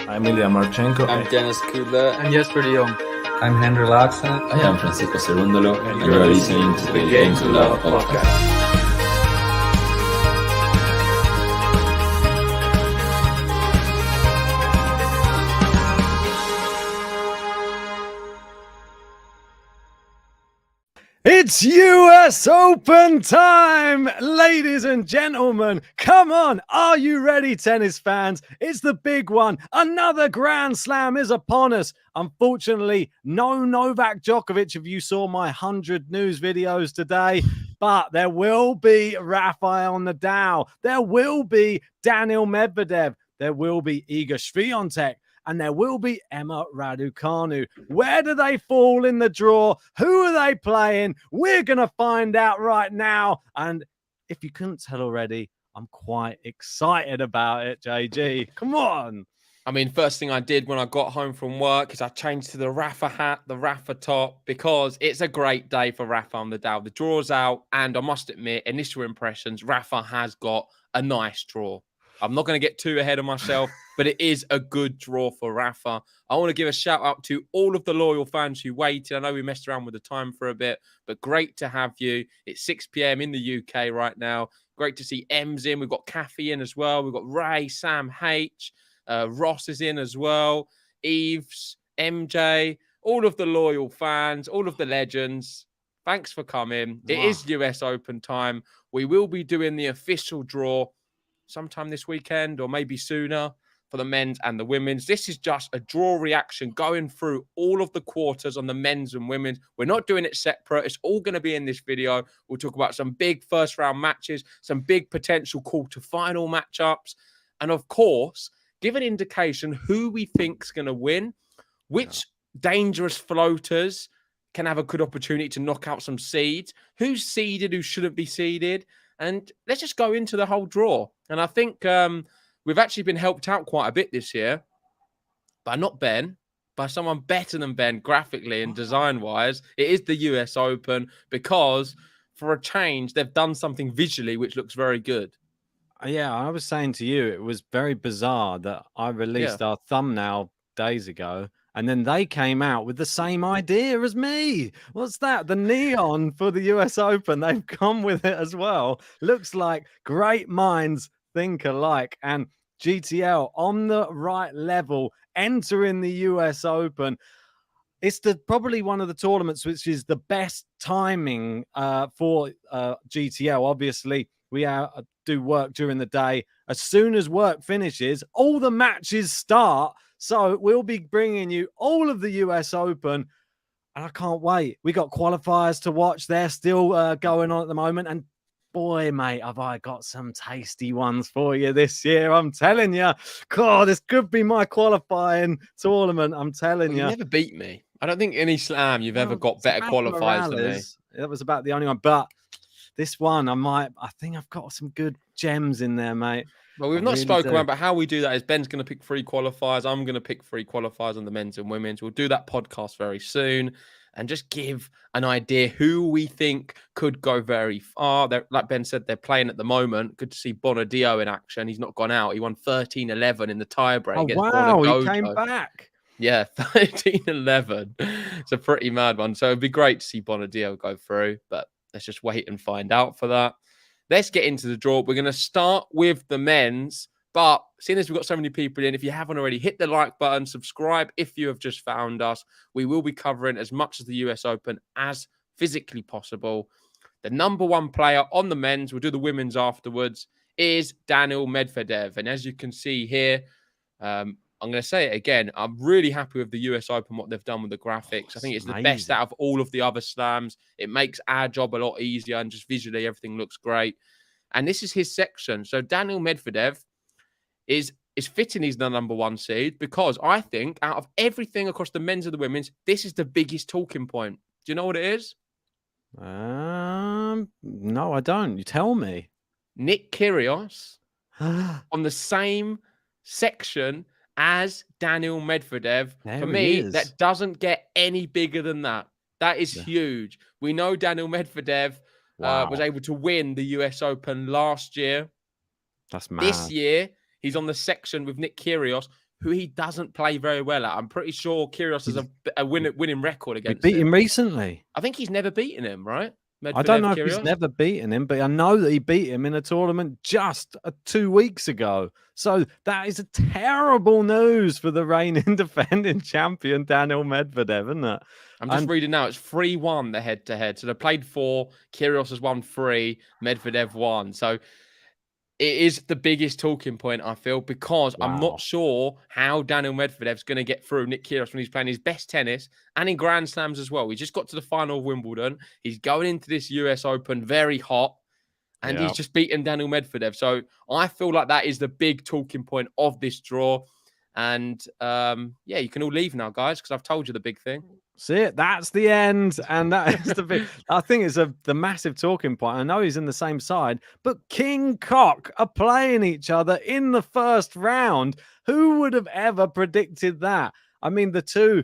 I'm Ilya Marchenko. I'm Dennis Kudla. I'm Jesper de Jong. I'm Henry Laakson. I am Francisco Cerundolo, and you are listening to the Game to Love podcast. It's US Open time, ladies and gentlemen. Come on, are you ready, tennis fans? It's the big one. Another Grand Slam is upon us. Unfortunately, no Novak Djokovic if you saw my 100 news videos today, but there will be Rafael Nadal. There will be Daniil Medvedev. There will be Iga Swiatek. And there will be Emma Raducanu. Where do they fall in the draw? Who are they playing? We're going to find out right now. And if you couldn't tell already, I'm quite excited about it, JG. Come on. I mean, first thing I did when I got home from work is I changed to the Rafa hat, the Rafa top, because it's a great day for Rafa Nadal. The draw's out, and I must admit, initial impressions, Rafa has got a nice draw. I'm not going to get too ahead of myself, but it is a good draw for Rafa. I want to give a shout out to all of the loyal fans who waited. I know we messed around with the time for a bit, but great to have you. It's 6 p.m. in the UK right now. Great to see Ems in. We've got Kathy in as well. We've got Ray, Sam H. Ross is in as well. Eves, MJ, all of the loyal fans, all of the legends. Thanks for coming. It is US Open time. We will be doing the official draw sometime this weekend or maybe sooner for the men's and the women's. This is just a draw reaction going through all of the quarters on the men's and women's. We're not doing it separate. It's all going to be in this video. We'll talk about some big first round matches, some big potential quarter-final matchups, and of course, give an indication who we think's going to win, which dangerous floaters can have a good opportunity to knock out some seeds, who's seeded, who shouldn't be seeded. And let's just go into the whole draw. And I think we've actually been helped out quite a bit this year by not Ben, by someone better than Ben graphically and design-wise. It is the US Open because for a change, they've done something visually which looks very good. Yeah, I was saying to you, it was very bizarre that I released our thumbnail days ago, and then they came out with the same idea as me. What's that? The neon for the US Open. They've come with it as well. Looks like great minds think alike. And GTL on the right level, entering the US Open. It's probably one of the tournaments which is the best timing for GTL. Obviously, we do work during the day. As soon as work finishes, all the matches start. So we'll be bringing you all of the US Open, and I can't wait. We got qualifiers to watch. They're still going on at the moment, and boy, mate, have I got some tasty ones for you this year. I'm telling you. God, this could be my qualifying tournament. I'm telling you. You never beat me. I don't think any slam you've ever got better qualifiers than me. That was about the only one, but this one, I think I've got some good gems in there, mate. Well, we've not spoken about how we do that. Is Ben's going to pick 3 qualifiers. I'm going to pick 3 qualifiers on the men's and women's. We'll do that podcast very soon and just give an idea who we think could go very far. Like Ben said, they're playing at the moment. Good to see Bonadio in action. He's not gone out. He won 13-11 in the tiebreak. Oh, wow. He came back. Yeah, 13-11. It's a pretty mad one. So it'd be great to see Bonadio go through, but let's just wait and find out for that. Let's get into the draw. We're going to start with the men's, but seeing as we've got so many people in, if you haven't already, hit the like button, subscribe if you have just found us. We will be covering as much of the US Open as physically possible. The number 1 player on the men's, we'll do the women's afterwards, is Daniil Medvedev. And as you can see here, I'm going to say it again. I'm really happy with the US Open, what they've done with the graphics. I think it's the best out of all of the other slams. It makes our job a lot easier, and just visually, everything looks great. And this is his section. So Daniil Medvedev is fitting he's the number 1 seed because I think out of everything across the men's and the women's, this is the biggest talking point. Do you know what it is? No, I don't. You tell me. Nick Kyrgios on the same section as Daniil Medvedev. For me, that doesn't get any bigger than that. That is huge. We know Daniil Medvedev was able to win the US Open last year. That's mad. This year, he's on the section with Nick Kyrgios, who he doesn't play very well at. I'm pretty sure Kyrgios has a winning record We against beat him. him recently. I think he's never beaten him, right? I don't know Medvedev, if he's Kyrgios? never beaten him, but I know that he beat him in a tournament just 2 weeks ago. So that is a terrible news for the reigning defending champion, Daniel Medvedev, isn't it? I'm just reading now. It's 3-1 the head-to-head. So they played 4. Kyrgios has won 3. Medvedev 1. So it is the biggest talking point, I feel, because I'm not sure how Daniel Medvedev's going to get through Nick Kyrgios when he's playing his best tennis and in Grand Slams as well. He just got to the final of Wimbledon. He's going into this US Open very hot, and he's just beaten Daniel Medvedev. So I feel like that is the big talking point of this draw. And you can all leave now, guys, because I've told you the big thing. See it? That's the end. And that is the big, I think it's the massive talking point. I know he's in the same side, but King Cock are playing each other in the first round. Who would have ever predicted that? I mean, the two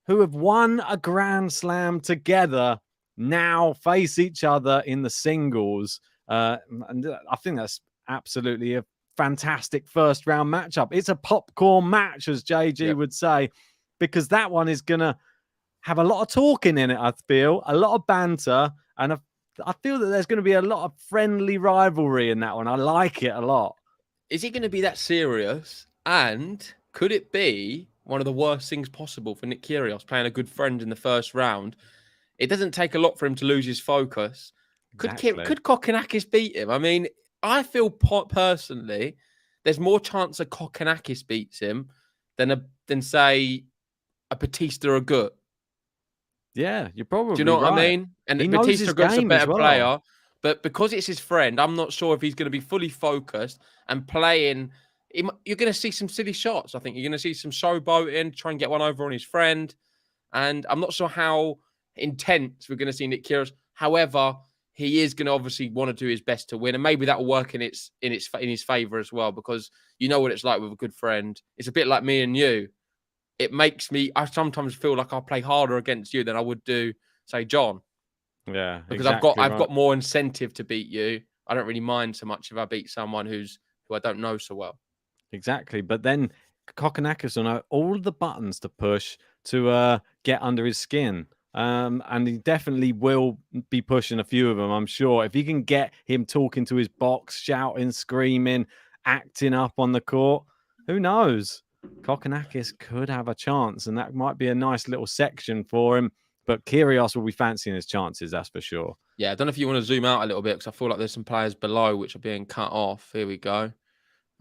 who have won a Grand Slam together now face each other in the singles. And I think that's absolutely a fantastic first round matchup. It's a popcorn match, as JG would say, because that one is going to have a lot of talking in it, I feel, a lot of banter, and I feel that there's going to be a lot of friendly rivalry in that one. I like it a lot. Is it going to be that serious? And could it be one of the worst things possible for Nick Kyrgios, playing a good friend in the first round? It doesn't take a lot for him to lose his focus. Exactly. Could Kokkinakis beat him? I mean, I feel personally there's more chance that Kokkinakis beats him than say a Batista or Gut. Yeah, you're probably. Do you know what right. I mean? And he Batista Gut's a better player, well. but because it's his friend, I'm not sure if he's going to be fully focused and playing. You're going to see some silly shots. I think you're going to see some showboating, try and get one over on his friend, and I'm not sure how intense we're going to see Nick Kyrgios. However, he is going to obviously want to do his best to win, and maybe that will work in his favor as well, because you know what it's like with a good friend. It's a bit like me and you. It makes me, I sometimes feel like I'll play harder against you than I would do, say, John. Yeah, because I've got more incentive to beat you. I don't really mind so much if I beat someone who I don't know so well. Exactly, but then Kokkinakis will know all the buttons to push to get under his skin. And he definitely will be pushing a few of them, I'm sure. If he can get him talking to his box, shouting, screaming, acting up on the court, who knows? Kokkinakis could have a chance, and that might be a nice little section for him. But Kyrgios will be fancying his chances, that's for sure. Yeah, I don't know if you want to zoom out a little bit, because I feel like there's some players below which are being cut off. Here we go.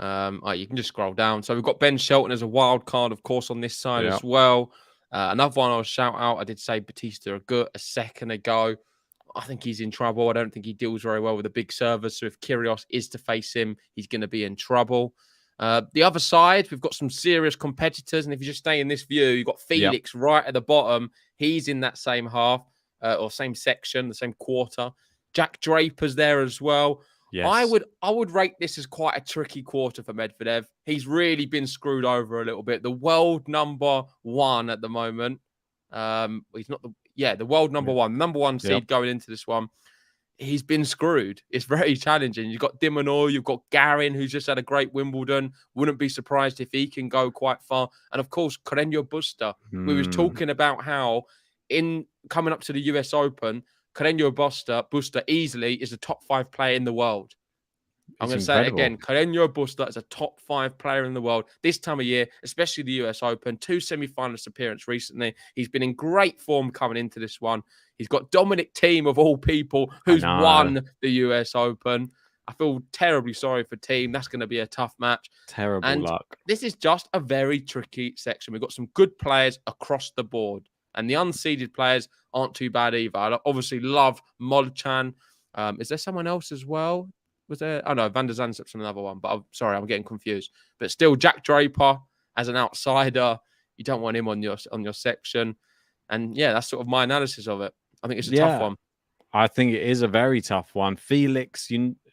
You can just scroll down. So we've got Ben Shelton as a wild card, of course, on this side as well. Another one I'll shout out, I did say Batista Agut a second ago. I think he's in trouble. I don't think he deals very well with a big server. So if Kyrgios is to face him, he's going to be in trouble. The other side, we've got some serious competitors. And if you just stay in this view, you've got Felix right at the bottom. He's in that same half or same section, the same quarter. Jack Draper's there as well. Yes. I would rate this as quite a tricky quarter for Medvedev. He's really been screwed over a little bit. The world number one at the moment. He's not the world number one seed going into this one. He's been screwed. It's very challenging. You've got Dimonor, you've got Garin, who's just had a great Wimbledon. Wouldn't be surprised if he can go quite far. And of course, Carreño Busta. We was talking about how in coming up to the US Open, Carreño Busta easily is a top 5 player in the world. I'm going to say it again. Carreño Busta is a top 5 player in the world this time of year, especially the US Open. 2 semi-finalist appearances recently. He's been in great form coming into this one. He's got Dominic Thiem, of all people, who's won the US Open. I feel terribly sorry for Thiem. That's going to be a tough match. Terrible luck. This is just a very tricky section. We've got some good players across the board. And the unseeded players aren't too bad either. I obviously love Molchan. Is there someone else as well? Was there? Oh, no, Van der Zandschulp's another one. But I'm getting confused. But still, Jack Draper as an outsider, you don't want him on your section. And yeah, that's sort of my analysis of it. I think it's a tough one. I think it is a very tough one. Felix,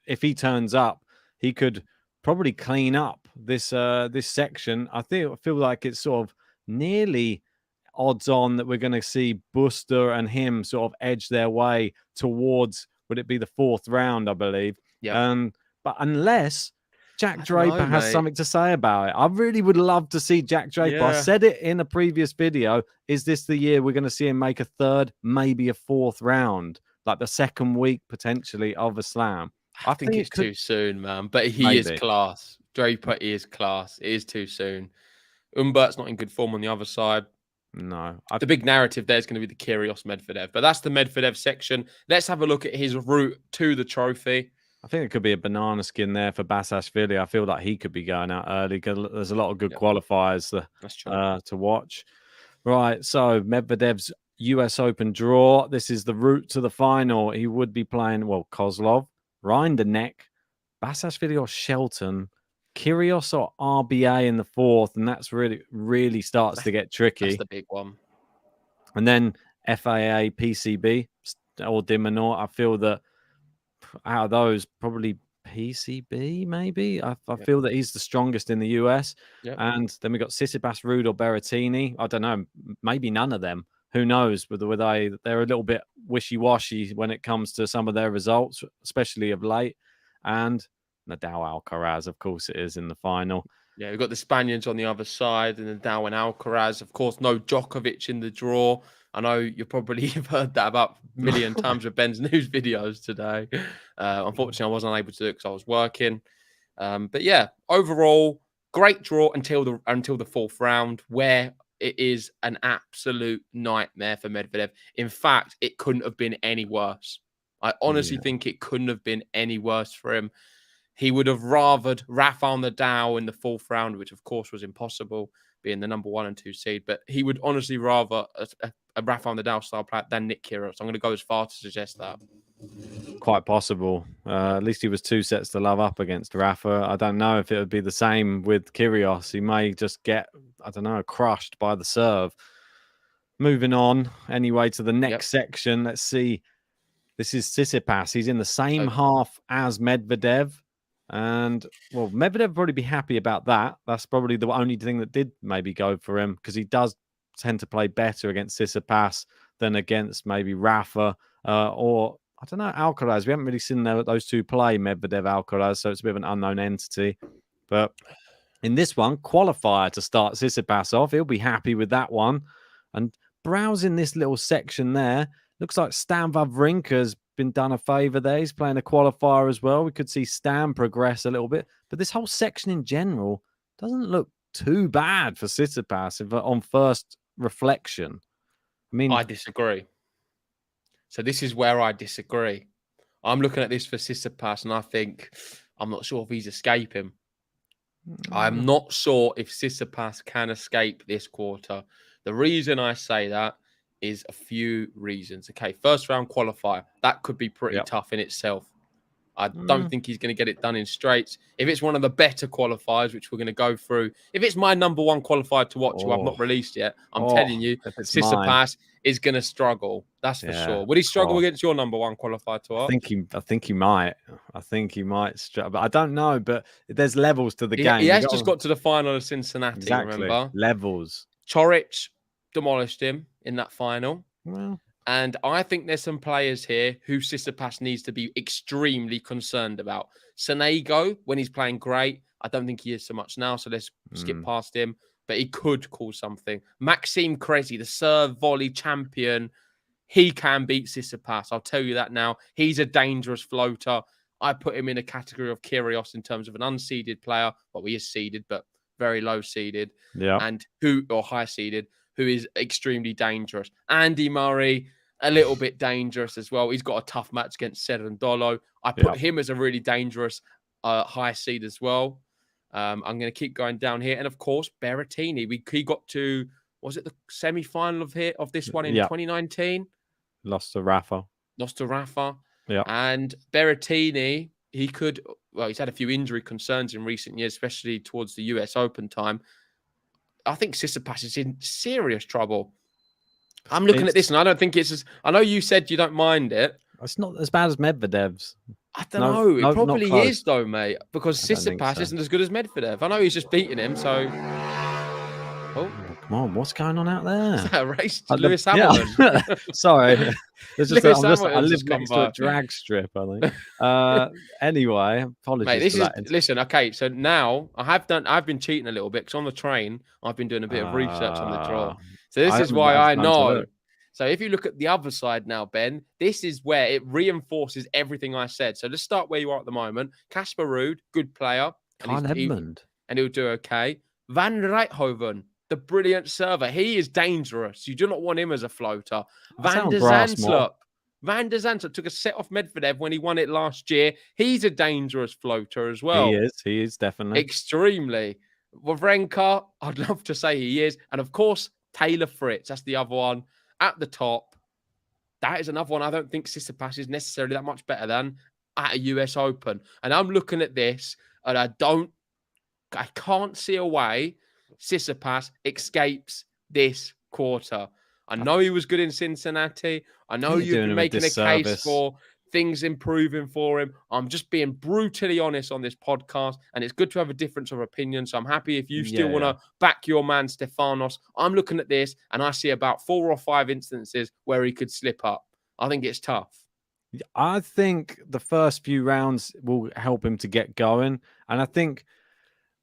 if he turns up, he could probably clean up this section. I feel like it's sort of nearly odds on that we're going to see Busta and him sort of edge their way towards, would it be the 4th round, I believe? Yeah. But unless Jack Draper has something to say about it. I really would love to see Jack Draper. Yeah. I said it in a previous video. Is this the year we're going to see him make a third, maybe a fourth round, like the second week potentially of a slam? I think it's too soon, man. But he is class. Draper is class. It is too soon. Umbert's not in good form on the other side. No. The big narrative there is going to be the Kyrgios Medvedev. But that's the Medvedev section. Let's have a look at his route to the trophy. I think it could be a banana skin there for Basashvili. I feel like he could be going out early because there's a lot of good qualifiers to watch. Right, so Medvedev's US Open draw. This is the route to the final. He would be playing, Kozlov, Rinderknecht, Basashvili or Shelton, Kyrgios or RBA in the fourth, and that's really starts to get tricky. That's the big one. And then FAA, PCB, or Dimonor. I feel that out of those, probably PCB, maybe. I feel that he's the strongest in the US. Yep. And then we got Tsitsipas, Ruud, or Berrettini. I don't know. Maybe none of them. Who knows? They're a little bit wishy-washy when it comes to some of their results, especially of late. And Nadal, Alcaraz, of course, it is in the final. Yeah, we've got the Spaniards on the other side, and Nadal and Alcaraz. Of course, no Djokovic in the draw. I know you probably have heard that about a million times with Ben's news videos today. Unfortunately, I wasn't able to do it because I was working. But yeah, overall, great draw until the fourth round, where it is an absolute nightmare for Medvedev. In fact, it couldn't have been any worse. I honestly think it couldn't have been any worse for him. He would have rathered Rafael Nadal in the fourth round, which of course was impossible, being the number 1 and 2 seed. But he would honestly rather a Rafael Nadal style player than Nick Kyrgios. I'm going to go as far to suggest that. Quite possible. At least he was 2 sets to love up against Rafa. I don't know if it would be the same with Kyrgios. He may just get, crushed by the serve. Moving on anyway to the next section. Let's see. This is Tsitsipas. He's in the same half as Medvedev. And, Medvedev would probably be happy about that. That's probably the only thing that did maybe go for him, because he does tend to play better against Tsitsipas than against maybe Rafa or, I don't know, Alcaraz. We haven't really seen those two play, Medvedev, Alcaraz, so it's a bit of an unknown entity. But in this one, qualifier to start Tsitsipas off. He'll be happy with that one. And browsing this little section there, looks like Stan Wawrinka's been done a favour there. He's playing a qualifier as well. We could see Stan progress a little bit. But this whole section in general doesn't look too bad for Tsitsipas on first reflection. I disagree. So this is where I disagree. I'm looking at this for Tsitsipas and I think I'm not sure if he's escaping. I'm not sure if Tsitsipas can escape this quarter. The reason I say that is a few reasons. Okay, first round qualifier. That could be pretty tough in itself. I don't think he's going to get it done in straights. If it's one of the better qualifiers, which we're going to go through, if it's my number 1 qualifier to watch, who I've not released yet, I'm telling you, Tsitsipas is going to struggle. That's for sure. Would he struggle against your number 1 qualifier to watch? I think he might. I think he might struggle. But I don't know. But there's levels to the game. He has just got to the final of Cincinnati, remember? Levels. Coric demolished him in that final. Well, and I think there's some players here who Tsitsipas needs to be extremely concerned about. Sonego, when he's playing great, I don't think he is so much now, so let's skip past him. But he could cause something. Maxime Cressy, the serve volley champion, he can beat Tsitsipas. I'll tell you that now. He's a dangerous floater. I put him in a category of Kyrgios in terms of an unseeded player. Well, he is seeded, but very low seeded. Yeah. And high seeded, who is extremely dangerous. Andy Murray, a little bit dangerous as well. He's got a tough match against Cerundolo. I put him as a really dangerous high seed as well. I'm going to keep going down here. And of course, Berrettini. He got to, was it the semi-final of this one in 2019? Lost to Rafa. Yeah. And Berrettini, he's had a few injury concerns in recent years, especially towards the US Open time. I think Tsitsipas is in serious trouble. I'm looking at this and I don't think it's I know you said you don't mind it. It's not as bad as Medvedev's. I don't know. It probably is though, mate, because Tsitsipas isn't as good as Medvedev. I know he's just beating him, so... Mom, what's going on out Is there? that a race to Lewis Hamilton? Yeah. Sorry. There's just, I live just next to a drag strip, I think. Anyway, apologies Mate, this for that. listen, okay, so now I've been cheating a little bit because on the train, I've been doing a bit of research on the draw. So this is why I know. So if you look at the other side now, Ben, this is where it reinforces everything I said. So let's start where you are at the moment. Casper Ruud, good player. And he'll do okay. Van Rijthoven, the brilliant server. He is dangerous. You do not want him as a floater. Van der Zandschulp took a set off Medvedev when he won it last year. He's a dangerous floater as well. He is definitely. Extremely. Wawrinka, I'd love to say he is. And of course, Taylor Fritz. That's the other one at the top. That is another one I don't think Tsitsipas is necessarily that much better than at a US Open. And I'm looking at this and I can't see a way Tsitsipas escapes this quarter. I know he was good in Cincinnati. I know you've been making a case for things improving for him. I'm just being brutally honest on this podcast, and it's good to have a difference of opinion. So I'm happy if you still want to back your man Stefanos. I'm looking at this, and I see about 4 or 5 instances where he could slip up. I think it's tough. I think the first few rounds will help him to get going, and I think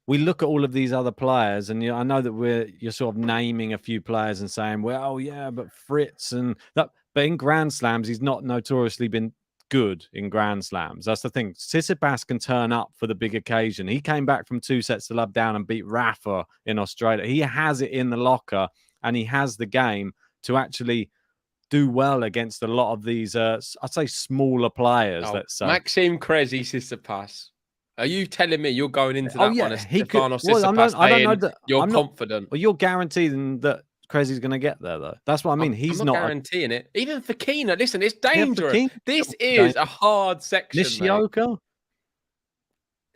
we look at all of these other players, and I know that you're sort of naming a few players and saying, well, yeah, but Fritz and that. But in Grand Slams, he's not notoriously been good in Grand Slams. That's the thing. Tsitsipas can turn up for the big occasion. He came back from 2 sets to love down and beat Rafa in Australia. He has it in the locker, and he has the game to actually do well against a lot of these, I'd say, smaller players. Let's say Maxime Cressy, Tsitsipas. Are you telling me you're going into that one as Stefanos Tsitsipas? I don't know that you're confident. Well, you're guaranteeing that Cressy going to get there, though. That's what I mean. He's I'm not guaranteeing it. Even for Kina, listen, it's dangerous. This is a hard section. Nishioka?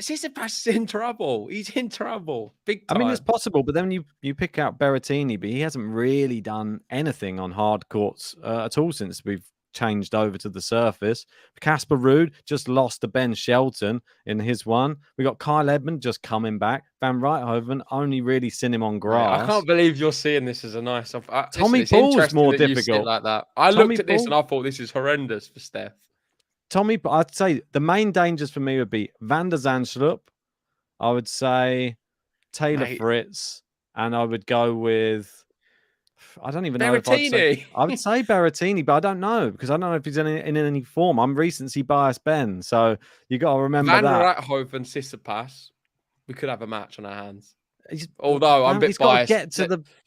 Tsitsipas is in trouble. He's in trouble. Big time. I mean, it's possible, but then you pick out Berrettini, but he hasn't really done anything on hard courts at all since we've changed over to the surface. Casper Ruud just lost to Ben Shelton in his one. We got Kyle Edmund just coming back. Van Rijthoven only really seen him on grass. I can't believe you're seeing this as a nice. Tommy Paul's more difficult like that. I looked at this and I thought this is horrendous for Steph. I'd say the main dangers for me would be Van der Zandschulp. I would say Taylor Fritz, and I would go with. I don't even know if I would say Berrettini, but I don't know because I don't know if he's in any form. I'm recency biased, Ben. So you got to remember Van that. Rijthoven and Tsitsipas, we could have a match on our hands. Although I'm a bit biased.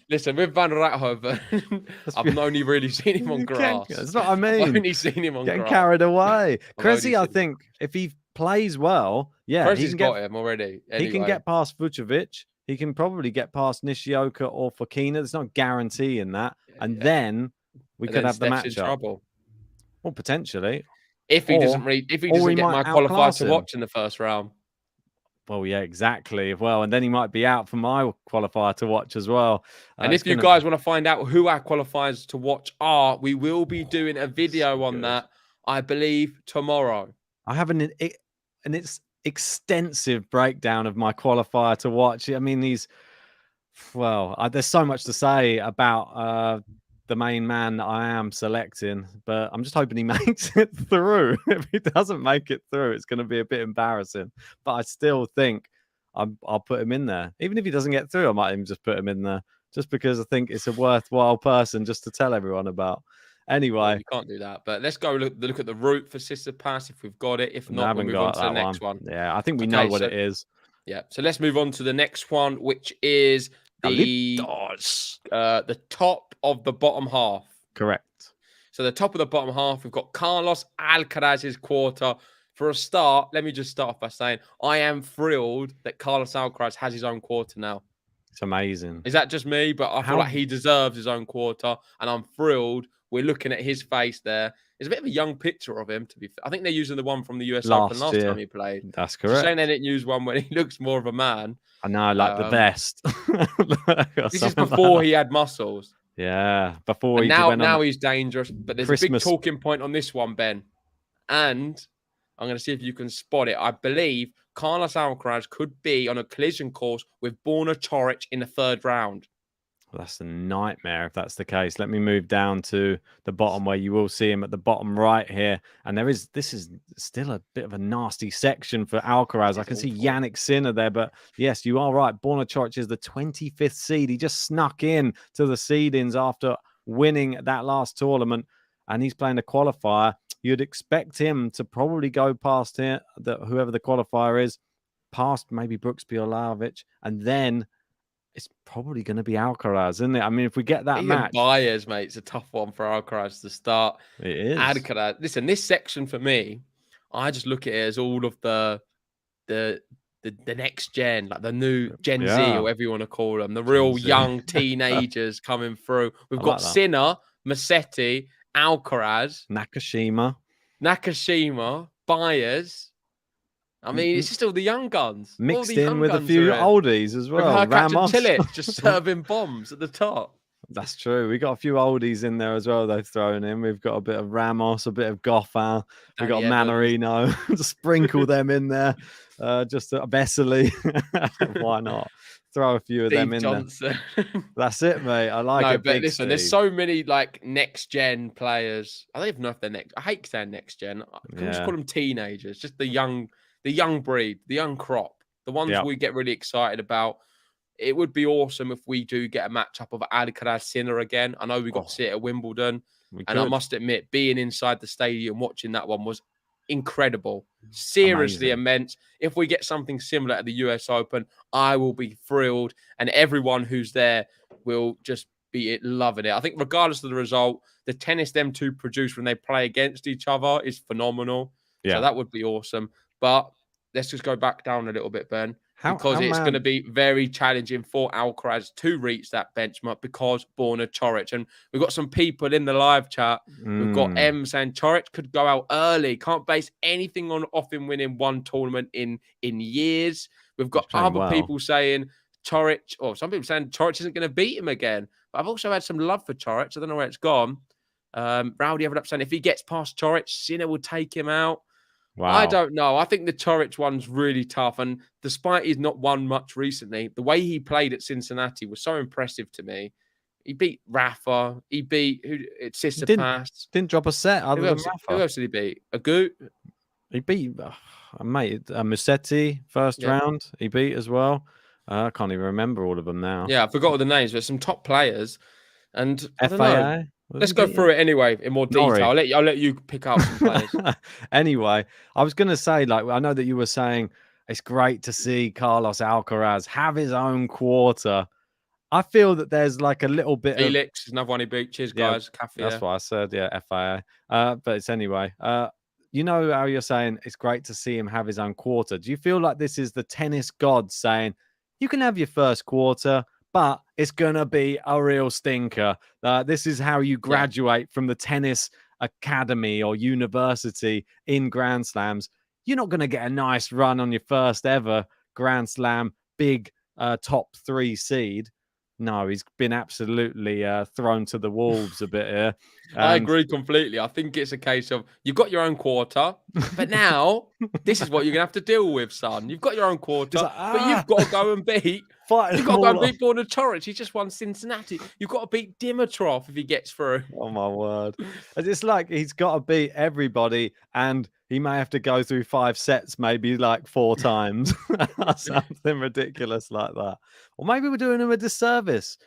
Listen, with Van Rijthoven, I've only really seen him on grass. That's what I mean. I've only seen him on grass. Getting carried away. Cressy, I think, if he plays well, Cressy's got him already. Anyway. He can get past Vucevic. He can probably get past Nishioka or Fokina. There's no guarantee in that. And then we could have the matchup. Trouble. Well, potentially. If he doesn't get my qualifier to watch in the first round. Well, yeah, exactly. Well, and then he might be out for my qualifier to watch as well. And if you guys want to find out who our qualifiers to watch are, we will be doing a video on that, I believe, tomorrow. I have an extensive breakdown of my qualifier to watch. I mean, there's so much to say about the main man that I am selecting, but I'm just hoping he makes it through. If he doesn't make it through, it's going to be a bit embarrassing. But I still think I'll put him in there. Even if he doesn't get through, I might even just put him in there just because I think it's a worthwhile person just to tell everyone about. Anyway. You can't do that. But let's go look at the route for Tsitsipas if we've got it. If not, we'll move on to the next one. Yeah, I think we know what it is. Yeah. So let's move on to the next one, which is the top of the bottom half. Correct. So the top of the bottom half, we've got Carlos Alcaraz's quarter. For a start, let me just start off by saying I am thrilled that Carlos Alcaraz has his own quarter now. It's amazing. Is that just me? But I feel like he deserves his own quarter, and I'm thrilled. We're looking at his face there. It's a bit of a young picture of him, to be fair. I think they're using the one from the US Open last time he played. That's correct. Saying they didn't use one when he looks more of a man. I know, like the best. This is before he had muscles. Yeah, before he now he's dangerous. But there's a big talking point on this one, Ben. And I'm going to see if you can spot it. I believe Carlos Alcaraz could be on a collision course with Borna Coric in the third round. Well, that's a nightmare if that's the case. Let me move down to the bottom where you will see him at the bottom right here. And this is still a bit of a nasty section for Alcaraz. I can see Yannick Sinner there, but yes, you are right. Borna Coric is the 25th seed. He just snuck in to the seedings after winning that last tournament, and he's playing a qualifier. You'd expect him to probably go past here, whoever the qualifier is, past maybe Brooks Bjorlavic, and then it's probably going to be Alcaraz, isn't it? I mean, if we get that Even match, Baez, mate, it's a tough one for Alcaraz to start. It is. Alcaraz. Listen, this section for me, I just look at it as all of the next gen, like the new Gen Z, or whatever you want to call them, the real young teenagers coming through. We've got Sinner, Musetti, Alcaraz, Nakashima, Baez. I mean, it's just all the young guns. Mixed in with a few oldies as well. Ramos. Tillich just serving bombs at the top. That's true. We got a few oldies in there as well. They've thrown in. We've got a bit of Ramos, a bit of Goth. We've got Manarino. Just sprinkle them in there. Just a Vesely. Why not? Throw a few of them in there. That's it, mate. I like it. But listen, there's so many like next gen players. I don't even know if they're next. I hate saying next gen. Can we just call them teenagers? Just the young breed, the young crop, the ones we get really excited about. It would be awesome if we do get a matchup of Alcaraz Sinner again. I know we got to see it at Wimbledon, and I must admit, being inside the stadium watching that one was incredible, seriously immense. If we get something similar at the US Open, I will be thrilled, and everyone who's there will just be loving it. I think regardless of the result, the tennis them two produce when they play against each other is phenomenal. So that would be awesome. But let's just go back down a little bit, Ben, because it's going to be very challenging for Alcaraz to reach that benchmark because Borna Coric. And we've got some people in the live chat. We've got M saying Coric could go out early. Can't base anything off him winning one tournament in years. We've got other people saying Coric, or some people saying Coric isn't going to beat him again. But I've also had some love for Coric. I don't know where it's gone. Rowdy ended up saying if he gets past Coric, Sinner will take him out. Wow. I don't know. I think the Coric one's really tough. And despite he's not won much recently, the way he played at Cincinnati was so impressive to me. He beat Rafa. He beat Tsitsipas. Didn't drop a set other than Rafa. Who else did he beat? Agut? He beat, Musetti first round. He beat as well. I can't even remember all of them now. Yeah, I forgot all the names, but some top players. And I don't know. Let's go through it anyway in more detail. I'll let you pick out some players. Anyway, I was going to say, like, I know that you were saying it's great to see Carlos Alcaraz have his own quarter. I feel that there's like a little bit Felix is another one he beat. Cheers, guys. That's what I said. Yeah, FIA. But it's anyway. You know how you're saying it's great to see him have his own quarter. Do you feel like this is the tennis gods saying you can have your first quarter, but it's going to be a real stinker? This is how you graduate from the tennis academy or university in Grand Slams. You're not going to get a nice run on your first ever Grand Slam, big top 3 seed. No, he's been absolutely thrown to the wolves a bit here. I agree completely. I think it's a case of you've got your own quarter, but now this is what you're going to have to deal with, son. You've got your own quarter, but you've got to go and beat. You've got to go and beat Borna Coric. He just won Cincinnati. You've got to beat Dimitrov if he gets through. Oh, my word. It's like he's got to beat everybody, and he may have to go through 5 sets, maybe like 4 times. Something ridiculous like that. Or maybe we're doing him a disservice.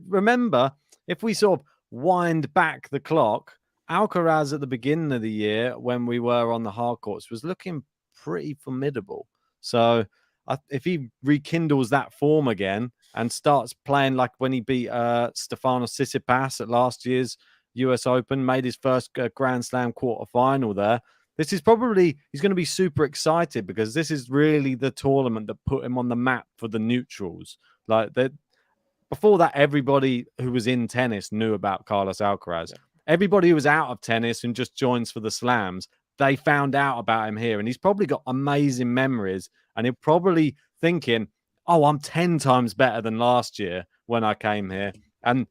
Remember, if we sort of wind back the clock, Alcaraz at the beginning of the year, when we were on the hard courts, was looking pretty formidable. So if he rekindles that form again and starts playing like when he beat Stefanos Tsitsipas at last year's US Open, made his first Grand Slam quarterfinal there, this is probably, he's going to be super excited because this is really the tournament that put him on the map for the neutrals. Like that, before that, everybody who was in tennis knew about Carlos Alcaraz. Yeah. Everybody who was out of tennis and just joins for the slams, they found out about him here. And he's probably got amazing memories. And he'll probably thinking, oh, I'm 10 times better than last year when I came here. And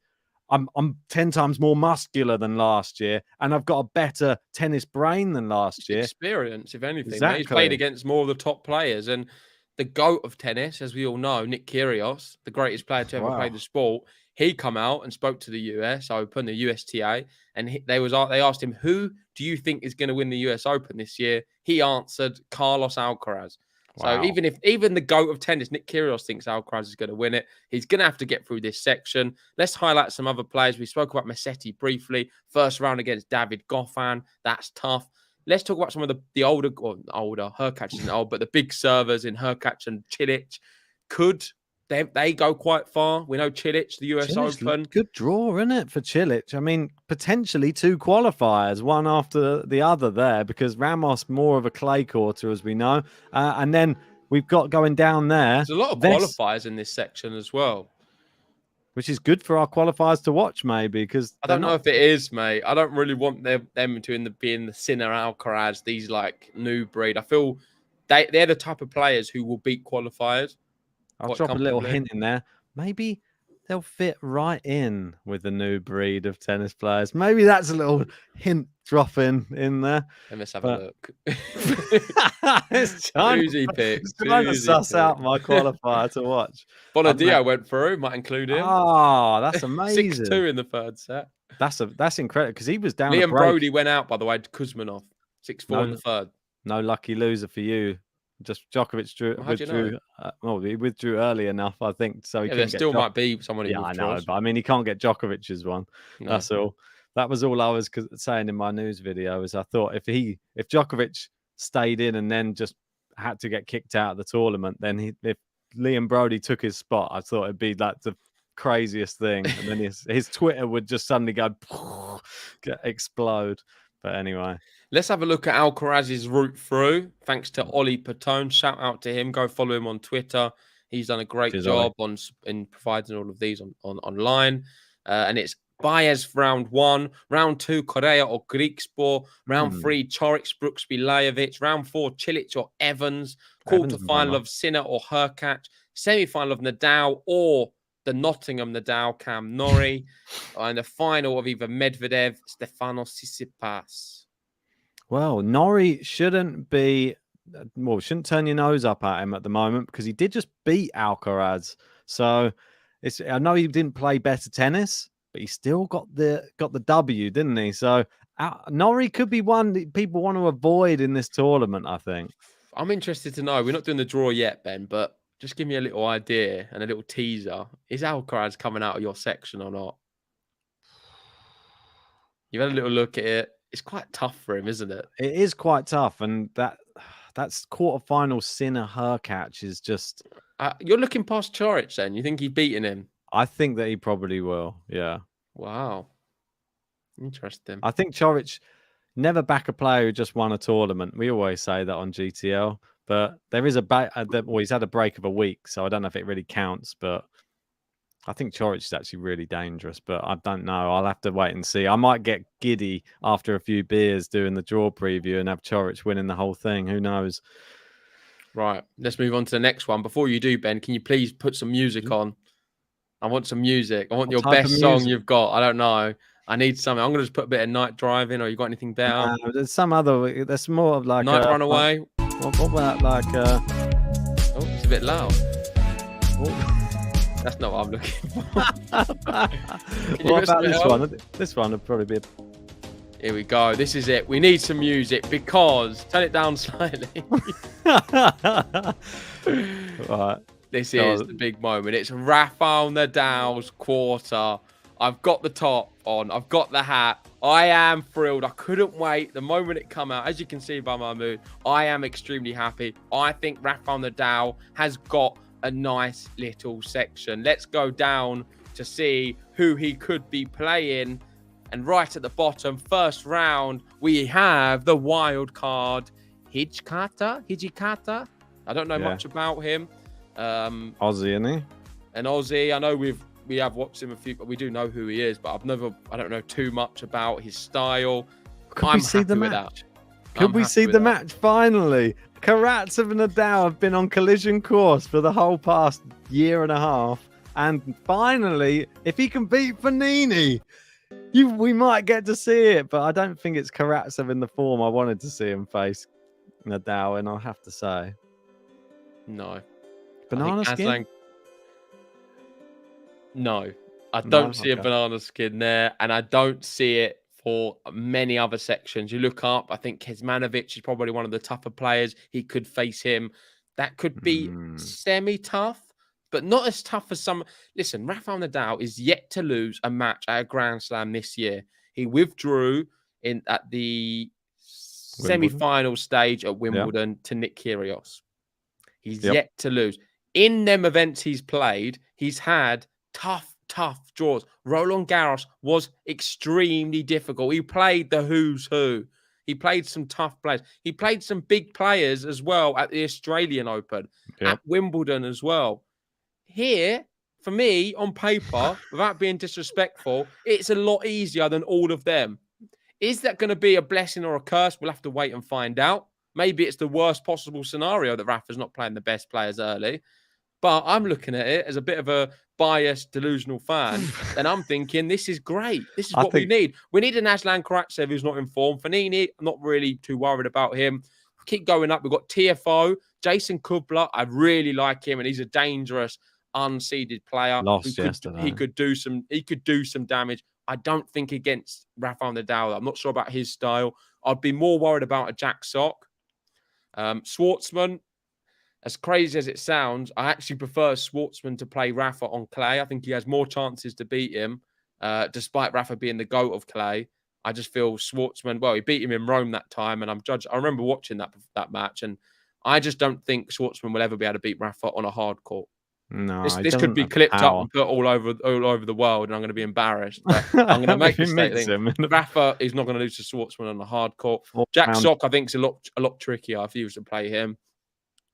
I'm 10 times more muscular than last year, and I've got a better tennis brain than last year. Experience, if anything. Exactly. He's played against more of the top players, and the GOAT of tennis, as we all know, Nick Kyrgios, the greatest player to ever play the sport, he come out and spoke to the US Open, the USTA, and they asked him, who do you think is going to win the US Open this year? He answered Carlos Alcaraz. Wow. So even the GOAT of tennis, Nick Kyrgios, thinks Alcaraz is going to win it, he's going to have to get through this section. Let's highlight some other players. We spoke about Musetti briefly. First round against David Goffin. That's tough. Let's talk about some of the older, Hurkacz isn't old, but the big servers in Hurkacz and Cilic. Could they go quite far? We know Cilic, the US Open. Good draw, isn't it, for Cilic? I mean, potentially 2 qualifiers, one after the other there, because Ramos more of a clay quarter, as we know. And then we've got going down there. There's a lot of qualifiers in this section as well. Which is good for our qualifiers to watch, maybe, because I don't know if it is, mate. I don't really want them to be in the Sinner Alcaraz, these like new breed. I feel they're the type of players who will beat qualifiers. I'll drop a little hint in there. Maybe they'll fit right in with the new breed of tennis players. Maybe that's a little hint dropping in there. Let's have a look. It's trying to suss out my qualifier to watch. Bonadio went through. Might include him. Oh, that's amazing. 6-2 in the third set. That's incredible because he was down. Liam Brody went out, by the way, to Kuzmanov. 6-4 in the third. No lucky loser for you. Just Djokovic withdrew. He withdrew early enough, I think. So there still might be someone who I know, but I mean, he can't get Djokovic's one. No. That's all. That was all I was saying in my news video. Is I thought if Djokovic stayed in and then just had to get kicked out of the tournament, then if Liam Brody took his spot, I thought it'd be like the craziest thing, and then his Twitter would just suddenly go explode. But anyway, let's have a look at Alcaraz's route through. Thanks to Ollie Patone. Shout out to him. Go follow him on Twitter. He's done a great job in providing all of these online. And it's Baez for round 1, round 2, Correa or Griekspoor, round 3, Chorich, Brooksby, Lajovic, round 4, Cilic or Evans, quarter-final of Sinner or Hurkacz, semi-final of Nadal or the Nottingham Nadal, Cam Norrie, and the final of either Medvedev, Stefanos Tsitsipas. Well, Norrie shouldn't turn your nose up at him at the moment because he did just beat Alcaraz. So I know he didn't play better tennis, but he still got the W, didn't he? So Norrie could be one that people want to avoid in this tournament, I think. I'm interested to know. We're not doing the draw yet, Ben, but just give me a little idea and a little teaser. Is Alcaraz coming out of your section or not? You've had a little look at it. It's quite tough for him, isn't it? It is quite tough. And that's quarterfinal Sinner Hurkacz is just... you're looking past Chorich then? You think he's beating him? I think that he probably will, yeah. Wow. Interesting. I think Chorich never back a player who just won a tournament. We always say that on GTL. But there is he's had a break of a week, so I don't know if it really counts. But I think Chorich is actually really dangerous. But I don't know. I'll have to wait and see. I might get giddy after a few beers doing the draw preview and have Chorich winning the whole thing. Who knows? Right. Let's move on to the next one. Before you do, Ben, can you please put some music on? I want some music. I want your best song you've got. I don't know. I need something. I'm going to just put a bit of Night Driving, or you got anything better? There's some other. There's more of like Night Runaway. What about like? Oh, it's a bit loud. That's not what I'm looking for. What about this one? This one would probably be. Here we go. This is it. We need some music because turn it down slightly. Right. This is the big moment. It's Rafael Nadal's quarter. I've got the top on. I've got the hat. I am thrilled. I couldn't wait. The moment it come out, as you can see by my mood, I am extremely happy. I think Rafael Nadal has got a nice little section. Let's go down to see who he could be playing. And right at the bottom, first round, we have the wild card, Hijikata. I don't know much about him. Aussie, isn't he? An Aussie. I know we have watched him a few, but we do know who he is. But I don't know too much about his style. Could we see the match? Could we see the match finally? Karatsev and Nadal have been on collision course for the whole past year and a half, and finally, if he can beat Fognini, we might get to see it. But I don't think it's Karatsev in the form I wanted to see him face Nadal, and I'll have to say, no. Banana skin? No. I No? don't see a Okay. banana skin there, and I don't see it for many other sections. You look up, I think Kecmanovic is probably one of the tougher players. He could face him. That could be semi-tough, but not as tough as some. Listen, Rafael Nadal is yet to lose a match at a Grand Slam this year. He withdrew at the semi-final stage at Wimbledon to Nick Kyrgios. He's yet to lose. In them events he's played, he's had tough draws. Roland Garros was extremely difficult. He played the who's who. He played some tough players. He played some big players as well at the Australian Open, at Wimbledon as well. Here, for me, on paper, without being disrespectful, it's a lot easier than all of them. Is that going to be a blessing or a curse? We'll have to wait and find out. Maybe it's the worst possible scenario that Rafa's not playing the best players early. But I'm looking at it as a bit of a biased, delusional fan. And I'm thinking, this is great. This is what we need. We need an Aslan Karatsev who's not in form. Fanini, I'm not really too worried about him. Keep going up. We've got TFO, Jason Kubler. I really like him, and he's a dangerous, unseeded player. He could do some damage. I don't think against Rafael Nadal. I'm not sure about his style. I'd be more worried about a Jack Sock. Schwartzman, as crazy as it sounds, I actually prefer Schwartzman to play Rafa on clay. I think he has more chances to beat him, despite Rafa being the GOAT of clay. I just feel Schwartzman, well, he beat him in Rome that time, and I remember watching that match, and I just don't think Schwartzman will ever be able to beat Rafa on a hard court. No, this could be clipped up and put all over the world, and I'm going to be embarrassed. But I'm going to make this statement. Rafa is not going to lose to Schwartzman on the hard court. Jack Sock, I think, is a lot trickier if he was to play him.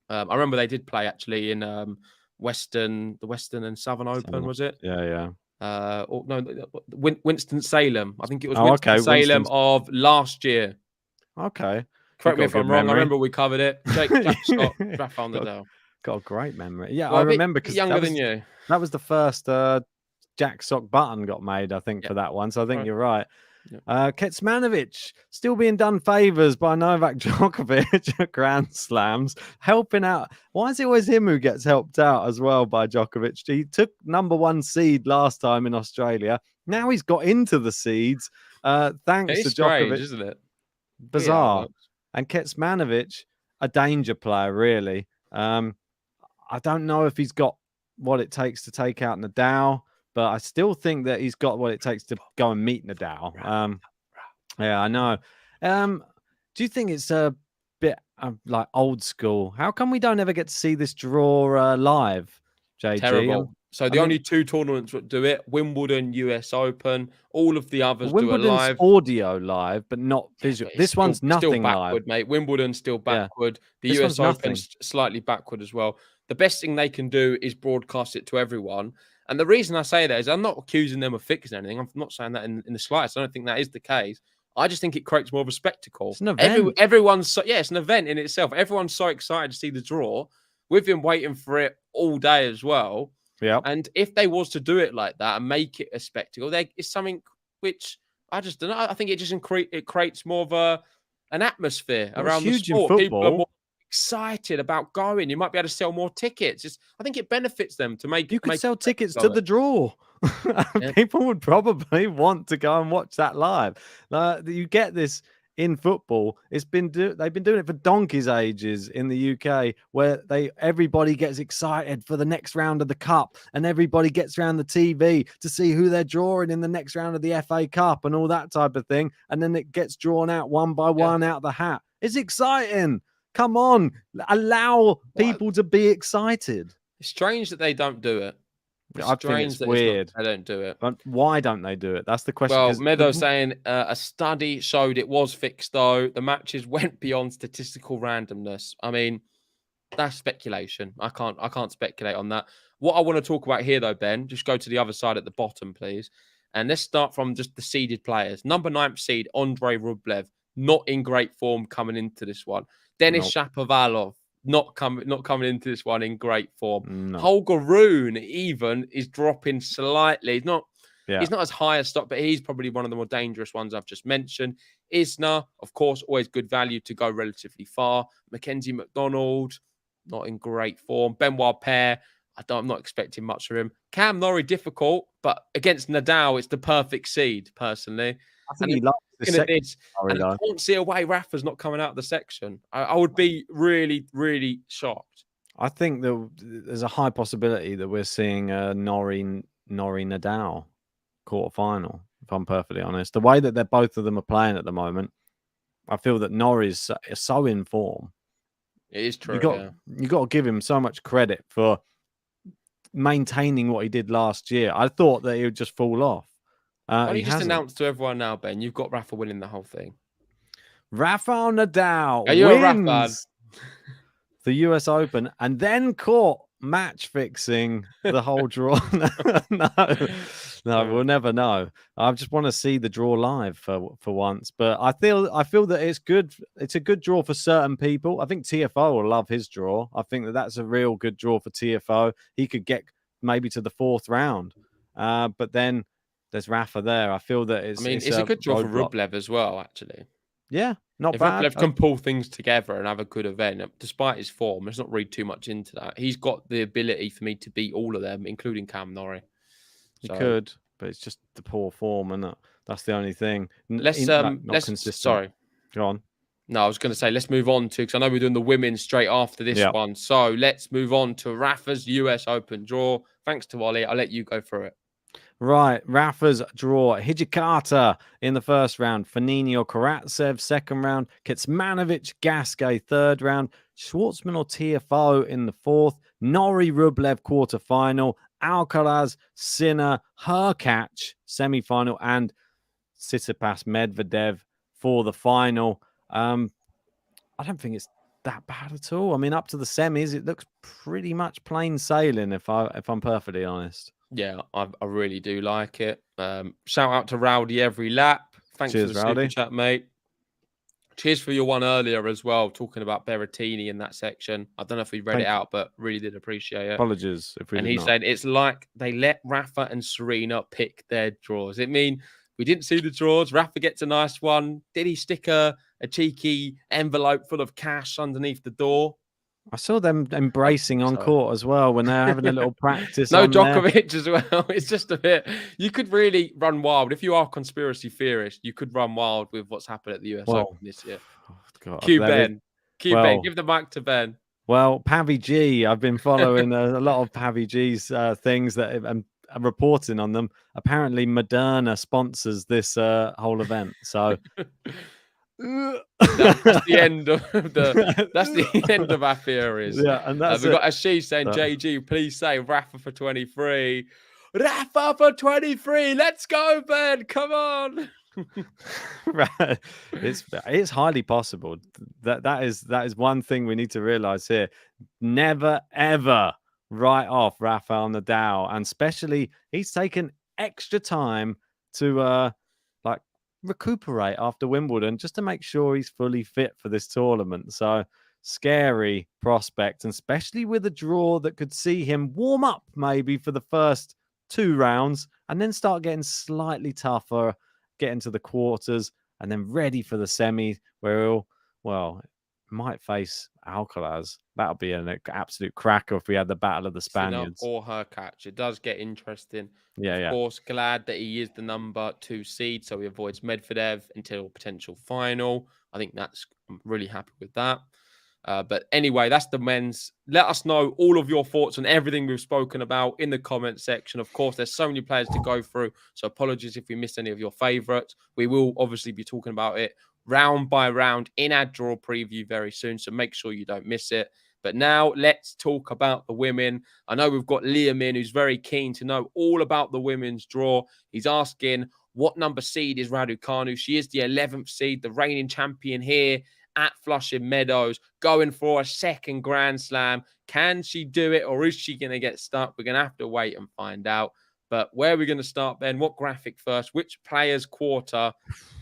I remember they did play actually in the Western and Southern Open, was it? Yeah. Winston-Salem. I think it was Winston-Salem of last year. Okay. Correct me if I'm wrong. I remember we covered it. Jack Sock, Rafael Nadal. Got a great memory. Yeah, well, I remember because younger than you. That was the first Jack Sock button got made, I think, for that one. So I think you're right. Kecmanovic still being done favors by Novak Djokovic at Grand Slams, helping out. Why is it always him who gets helped out as well by Djokovic? He took #1 seed last time in Australia. Now he's got into the seeds thanks to Djokovic. Strange, isn't it? Bizarre. And Kecmanovic, a danger player, really. I don't know if he's got what it takes to take out Nadal, but I still think that he's got what it takes to go and meet Nadal. Yeah, I know. Do you think it's a bit like old school? How come we don't ever get to see this draw live, JG? Terrible. So the only two tournaments that do it, Wimbledon, US Open, all of the others do it live. Audio live, but not visual. This one's nothing still backward, live. mate. Wimbledon's still backward. The US Open's slightly backward as well. The best thing they can do is broadcast it to everyone. And the reason I say that is I'm not accusing them of fixing anything. I'm not saying that in the slightest. I don't think that is the case. I just think it creates more of a spectacle. It's an event. It's an event in itself. Everyone's so excited to see the draw. We've been waiting for it all day as well. Yeah. And if they was to do it like that and make it a spectacle, it's something which I just don't know. I think it creates more of an atmosphere around the sport. People are more excited about going. You might be able to sell more tickets. I think it benefits them to make. You could sell tickets to the draw. People would probably want to go and watch that live. You get this in football. They've been doing it for donkey's ages in the UK, where everybody gets excited for the next round of the cup, and everybody gets around the TV to see who they're drawing in the next round of the FA Cup and all that type of thing, and then it gets drawn out one by one out the hat. It's exciting. Come on, allow people to be excited. It's strange that they don't do it. I think it's weird. They don't do it. But why don't they do it? That's the question. Well, Meadows saying a study showed it was fixed, though. The matches went beyond statistical randomness. I mean, that's speculation. I can't speculate on that. What I want to talk about here, though, Ben, just go to the other side at the bottom, please. And let's start from just the seeded players. Number 9 seed, Andrei Rublev, not in great form coming into this one. Denis Shapovalov, not coming into this one in great form. Holger Rune even is dropping slightly. He's not as high a stock, but he's probably one of the more dangerous ones I've just mentioned. Isner, of course, always good value to go relatively far. Mackenzie McDonald, not in great form. Benoit Paire, I'm not expecting much from him. Cam Norrie, difficult, but against Nadal, it's the perfect seed, personally. I think he likes the second. And I can't see a way Rafa's not coming out of the section. I would be really, really shocked. I think there's a high possibility that we're seeing a Norrie Nadal quarterfinal, if I'm perfectly honest. The way that both of them are playing at the moment, I feel that Norrie's so in form. It is true. You got to give him so much credit for maintaining what he did last year. I thought that he would just fall off. Why don't you just announce to everyone now, Ben? You've got Rafa winning the whole thing. Rafael Nadal wins the US Open and then caught match fixing the whole draw. No, we'll never know. I just want to see the draw live for once. But I feel that it's good. It's a good draw for certain people. I think TFO will love his draw. I think that's a real good draw for TFO. He could get maybe to the 4th round. But then there's Rafa there. I feel that it's a good draw for Rublev as well, actually. Yeah, not if bad. Rublev can pull things together and have a good event, despite his form, let's not read too much into that. He's got the ability for me to beat all of them, including Cam Norrie. He could, but it's just the poor form, and that's the only thing. Let's consistent. Sorry, go on. No, I was going to say let's move on to, because I know we're doing the women straight after this one. So let's move on to Rafa's US Open draw. Thanks to Ollie. I'll let you go through it. Right, Rafa's draw. Hijikata in the 1st round. Fognini or Karatsev 2nd round. Kecmanovic, Gasquet 3rd round. Schwartzman or TFO in the 4th. Norrie, Rublev quarterfinal. Alcaraz, Sinner, Hurkacz semi-final, and Tsitsipas, Medvedev for the final. I don't think it's that bad at all. I mean, up to the semis, it looks pretty much plain sailing. If I'm perfectly honest. Yeah, I really do like it. Shout out to Rowdy every lap. Thanks for the super chat, mate. Cheers for your one earlier as well, talking about Berrettini in that section. I don't know if we read it out, but really did appreciate it. Apologies if we did not. And he said it's like they let Rafa and Serena pick their draws. It mean we didn't see the draws. Rafa gets a nice one. Did he stick a cheeky envelope full of cash underneath the door? I saw them embracing on court as well when they're having a little practice. No Djokovic as well. It's just a bit. You could really run wild if you are a conspiracy theorist. You could run wild with what's happened at the US Open this year. God, Cue Ben. Ben. Give the mic to Ben. Well, Pavi G. I've been following a lot of Pavi G's things that I'm reporting on them. Apparently, Moderna sponsors this whole event. So. That's the end of the end of our theories. Yeah, and that's we've got Ashish saying, JG, please say Rafa for 23. Rafa for 23. Let's go, Ben. Come on. Right. It's highly possible. That is one thing we need to realize here. Never ever write off Rafael Nadal, and especially he's taken extra time to recuperate after Wimbledon just to make sure he's fully fit for this tournament. So scary prospect, and especially with a draw that could see him warm up maybe for the first 2 rounds and then start getting slightly tougher, get into the quarters, and then ready for the semi where he'll might face Alcaraz. That'll be an absolute cracker if we had the battle of the Spaniards. Or Hurkacz. It does get interesting. Yeah. Of course, glad that he is the number 2 seed, so he avoids Medvedev until potential final. I'm really happy with that. But anyway, that's the men's. Let us know all of your thoughts on everything we've spoken about in the comment section. Of course, there's so many players to go through, so apologies if we missed any of your favorites. We will obviously be talking about it round by round in our draw preview very soon, so make sure you don't miss it. But now let's talk about the women. I know we've got Liam in, who's very keen to know all about the women's draw. He's asking, what number seed is Raducanu? She is the 11th seed, the reigning champion here at Flushing Meadows, going for a 2nd Grand Slam. Can she do it, or is she going to get stuck? We're going to have to wait and find out. But where are we going to start, Ben? What graphic first? Which player's quarter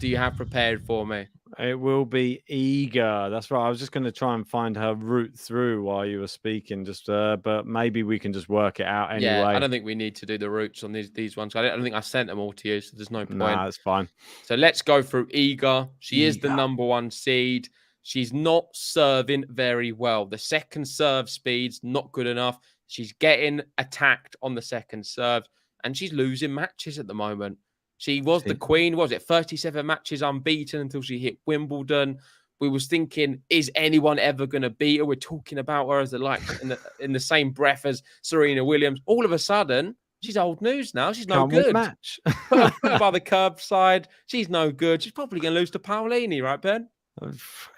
do you have prepared for me? It will be Iga. That's right. I was just going to try and find her route through while you were speaking, but maybe we can just work it out anyway. Yeah, I don't think we need to do the routes on these ones. I don't think I sent them all to you, so there's no point. Nah, that's fine. So let's go through Iga. She is the number 1 seed. She's not serving very well. The second serve speed's not good enough. She's getting attacked on the second serve, and she's losing matches at the moment. She was the queen, was it? 37 matches unbeaten until she hit Wimbledon. We was thinking, is anyone ever going to beat her? We're talking about her as in the same breath as Serena Williams. All of a sudden, she's old news now. She's no good. Match. put her by the curb side. She's no good. She's probably going to lose to Paolini, right, Ben?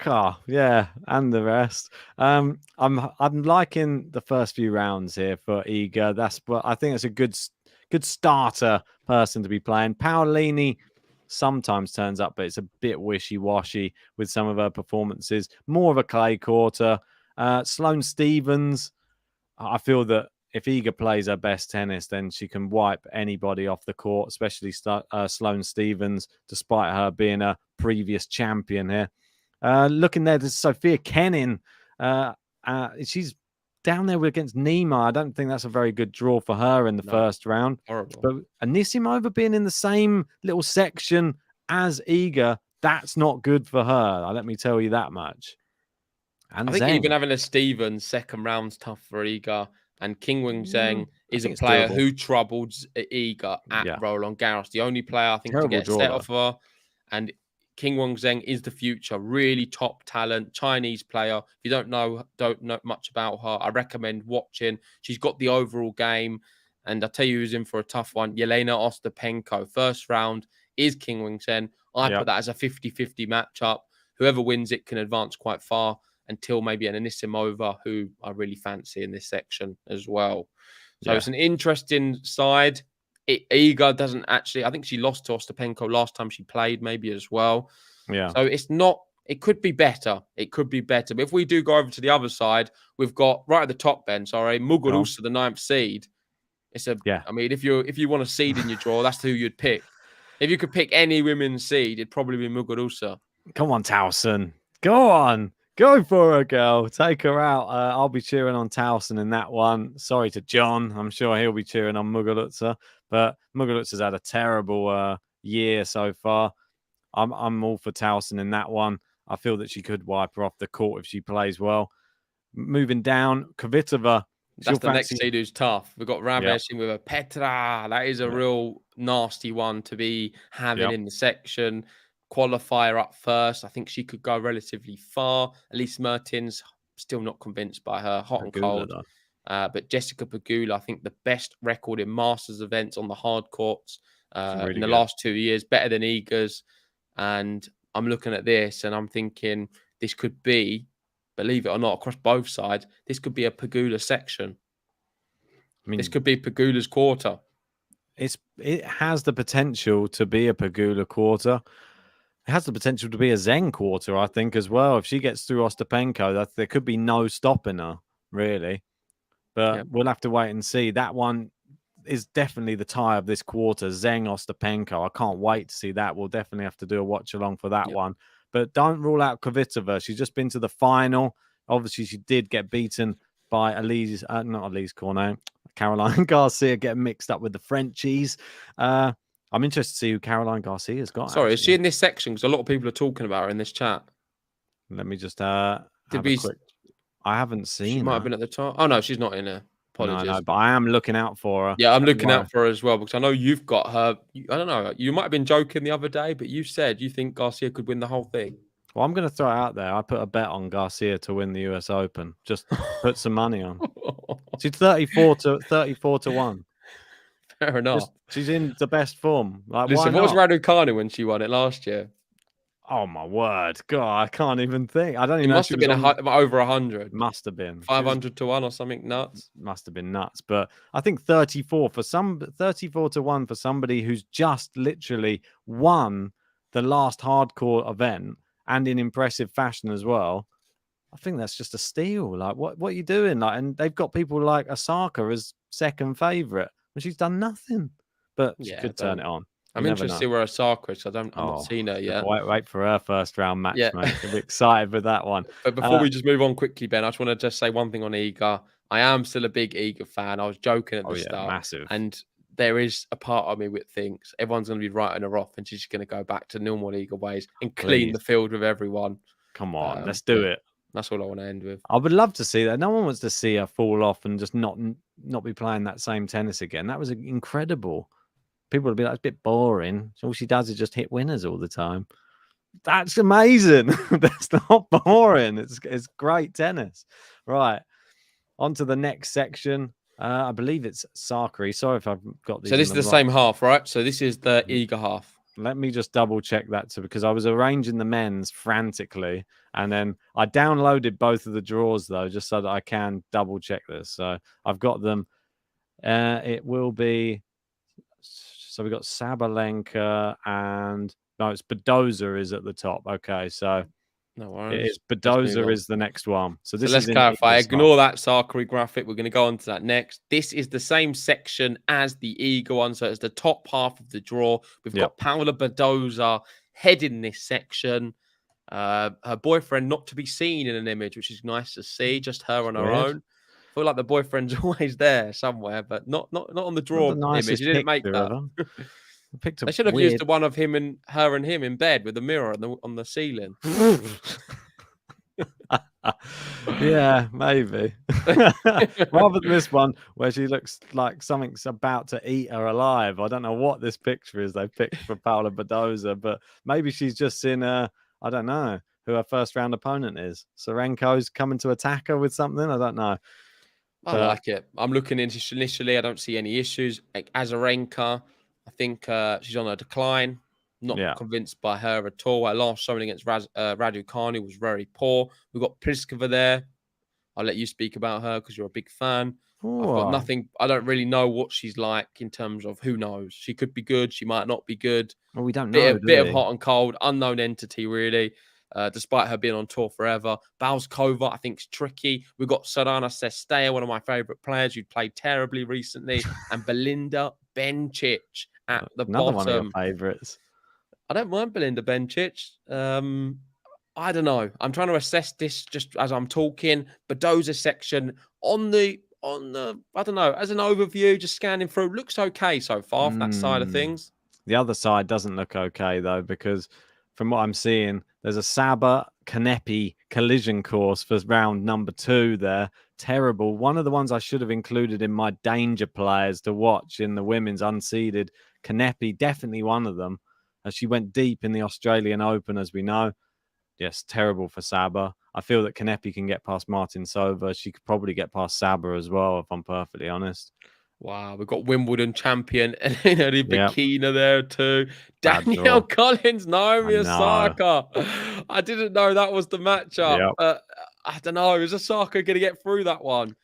Oh, yeah, and the rest. I'm liking the first few rounds here for Iga. That's what I think. It's a good starter person to be playing. Paolini sometimes turns up, but it's a bit wishy-washy with some of her performances. More of a clay quarter. Sloane Stephens, I feel that if Iga plays her best tennis, then she can wipe anybody off the court, especially Sloane Stephens, despite her being a previous champion here. Looking there, there's Sophia Kenin. She's down there against Nima. I don't think that's a very good draw for her in the first round. Horrible. But Anisimova being in the same little section as Iga, that's not good for her. Let me tell you that much. And I think even having a Stevens second round's tough for Iga. And Qing Zheng is a player who troubled Iga at Roland Garros. The only player I think to get a set off her. And Qing Zheng is the future. Really top talent, Chinese player. If you don't know much about her, I recommend watching. She's got the overall game. And I tell you who's in for a tough one. Jelena Ostapenko. First round is Qing Zheng. I put that as a 50-50 matchup. Whoever wins it can advance quite far until maybe an Anisimova, who I really fancy in this section as well. So it's an interesting side. Iga doesn't actually, I think she lost to Ostapenko last time she played, maybe as well. Yeah. So it's not, it could be better. It could be better. But if we do go over to the other side, we've got right at the top, Ben, Muguruza, the 9th seed. It's I mean, if you want a seed in your draw, that's who you'd pick. If you could pick any women's seed, it'd probably be Muguruza. Come on, Towson. Go on. Go for her, girl. Take her out. I'll be cheering on Towson in that one. Sorry to John. I'm sure he'll be cheering on Muguruza. But Muguruza's had a terrible year so far. I'm all for Towson in that one. I feel that she could wipe her off the court if she plays well. Moving down, Kvitova. That's the next seed who's tough. We've got Ramesh in with a Petra. That is a real nasty one to be having in the section. Qualifier up first. I think she could go relatively far. Elise Mertens, still not convinced by her. Hot and cold. But Jessica Pagoul, I think the best record in Masters events on the hard courts in the last 2 years. Better than Iga's. And I'm looking at this and I'm thinking this could be, believe it or not, across both sides, this could be a Pagula section. I mean, this could be Pagula's quarter. It has the potential to be a Pagula quarter. It has the potential to be a Zheng quarter, I think, as well. If she gets through Ostapenko, there could be no stopping her, really. But we'll have to wait and see. That one is definitely the tie of this quarter, Zheng Ostapenko. I can't wait to see that. We'll definitely have to do a watch along for that one. But don't rule out Kvitova. She's just been to the final. Obviously, she did get beaten by Caroline Garcia, getting mixed up with the Frenchies. I'm interested to see who Caroline Garcia's got. Sorry, is she in this section? Because a lot of people are talking about her in this chat. Let me just have a quick... I haven't seen She might have been at the top. Oh, no, she's not in her. Apologies. No, but I am looking out for her. Yeah, I'm looking out for her as well because I know you've got her. I don't know. You might have been joking the other day, but you said you think Garcia could win the whole thing. Well, I'm going to throw it out there. I put a bet on Garcia to win the US Open. Just put some money on. She's 34 to 1. Fair enough. She's in the best form. Listen, what was Raducanu when she won it last year? Oh my word, God! I can't even think. I don't even. It must have been over 100. Must have been 500 to 1 or something nuts. Must have been nuts. But I think 34 to 1 for somebody who's just literally won the last hardcore event and in impressive fashion as well. I think that's just a steal. Like, what are you doing? Like, and they've got people like Osaka as second favorite, and she's done nothing. But she could turn it on. I'm interested to see where Osaka is. I'm not seeing her yet. Wait for her first round match, mate. I'm excited with that one. But before we just move on quickly, Ben, I just want to say one thing on Iga. I am still a big Iga fan. I was joking at the start. Massive. And there is a part of me that thinks everyone's going to be writing her off and she's just going to go back to normal Iga ways and clean the field with everyone. Come on, let's do it. That's all I want to end with. I would love to see that. No one wants to see her fall off and just not be playing that same tennis again. That was incredible. People would be like, it's a bit boring. All she does is just hit winners all the time. That's amazing. That's not boring. It's great tennis. Right. On to the next section. I believe it's Sakari. Sorry if I've got these. So this is the same half, right? So this is the Iga half. Let me just double check that too, because I was arranging the men's frantically, and then I downloaded both of the draws though, just so that I can double check this. So I've got them. It will be. So we got Sabalenka and no, it's Badoza is at the top. Okay, so no worries. It's Badoza is the next one. So this let's clarify. Ignore that Sakari graphic. We're going to go on to that next. This is the same section as the Iga one. So it's the top half of the draw. We've got Paula Badoza heading this section. Her boyfriend not to be seen in an image, which is nice to see. Just her on her own. I feel like the boyfriend's always there somewhere, but not on the draw image. He didn't make that. They should have used the one of him and her and him in bed with a mirror on the ceiling. Yeah, maybe. Rather than this one where she looks like something's about to eat her alive. I don't know what this picture is they picked for Paula Badoza, but maybe she's just in I don't know who her first round opponent is. Serenko's coming to attack her with something. I don't know. I like it. I'm looking into initially. I don't see any issues. Like Azarenka, I think she's on a decline. Not convinced by her at all. Her last showing against Raducanu was very poor. We've got Pliskova there. I'll let you speak about her because you're a big fan. I've got nothing. I don't really know what she's like in terms of who knows. She could be good. She might not be good. Well, we don't know. Bit of hot and cold. Unknown entity, really. Despite her being on tour forever. Balskova, I think, is tricky. We've got Sorana Cestella, one of my favorite players who'd played terribly recently, and Belinda Bencic at the Another bottom. One of your favorites. I don't mind Belinda Bencic. I don't know. I'm trying to assess this just as I'm talking. Badoza section on the I don't know, as an overview, just scanning through, looks okay so far for that side of things. The other side doesn't look okay though, because from what I'm seeing, there's a Saba Kanepi collision course for round number 2 there. Terrible. One of the ones I should have included in my danger players to watch in the women's unseeded. Kanepi, definitely one of them. She went deep in the Australian Open, as we know. Yes, terrible for Saba. I feel that Kanepi can get past Martin Sova. She could probably get past Saba as well, if I'm perfectly honest. Wow, we've got Wimbledon champion Elena Rybakina there too. Danielle Collins, Naomi Osaka. I didn't know that was the matchup. I don't know. Is Osaka going to get through that one?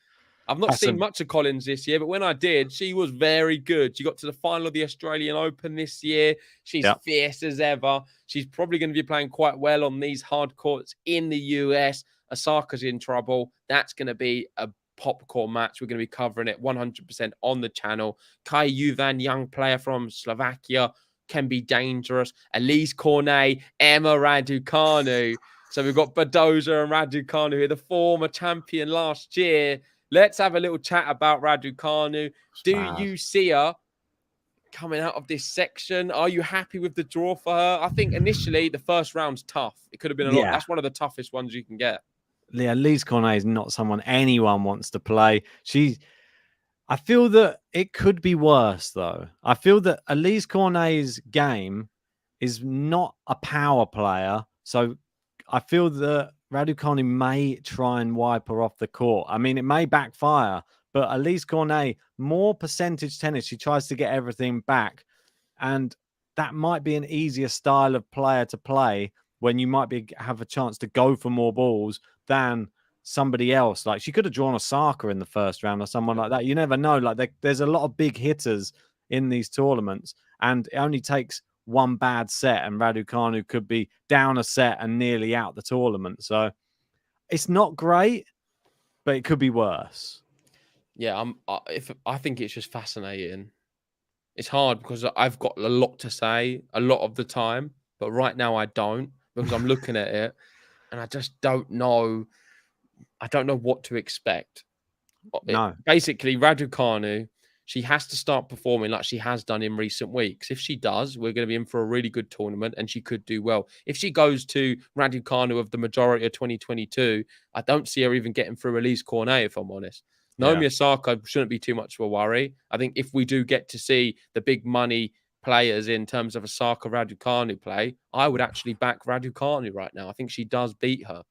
I've not seen much of Collins this year, but when I did, she was very good. She got to the final of the Australian Open this year. She's fierce as ever. She's probably going to be playing quite well on these hard courts in the US. Osaka's in trouble. That's going to be a popcorn match. We're going to be covering it 100% on the channel. Kai Juvan, young player from Slovakia, can be dangerous. Elise Cornet, Emma Raducanu. So we've got Badoza and Raducanu here, the former champion last year. Let's have a little chat about Raducanu. Do you see her coming out of this section? Are you happy with the draw for her? I think initially the first round's tough. It could have been a lot. That's one of the toughest ones you can get. Yeah, Elise Cornet is not someone anyone wants to play. I feel that it could be worse, though. I feel that Elise Cornet's game is not a power player. So I feel that Raducanu may try and wipe her off the court. I mean, it may backfire, but Elise Cornet, more percentage tennis. She tries to get everything back. And that might be an easier style of player to play when you might have a chance to go for more balls than somebody else. Like, she could have drawn Osaka in the first round or someone like that. You never know. Like, there's a lot of big hitters in these tournaments, and it only takes one bad set and Raducanu could be down a set and nearly out the tournament. So it's not great, but it could be worse. Yeah, I think it's just fascinating. It's hard because I've got a lot to say a lot of the time, but right now I don't, because I'm looking at it and I just don't know. I don't know what to expect. No. Basically, Raducanu, she has to start performing like she has done in recent weeks. If she does, we're going to be in for a really good tournament and she could do well. If she goes to Raducanu of the majority of 2022, I don't see her even getting through Elise Cornet, if I'm honest. Naomi Osaka shouldn't be too much of a worry. I think if we do get to see the big money players in terms of Osaka Raducanu play, I would actually back Raducanu right now. I think she does beat her.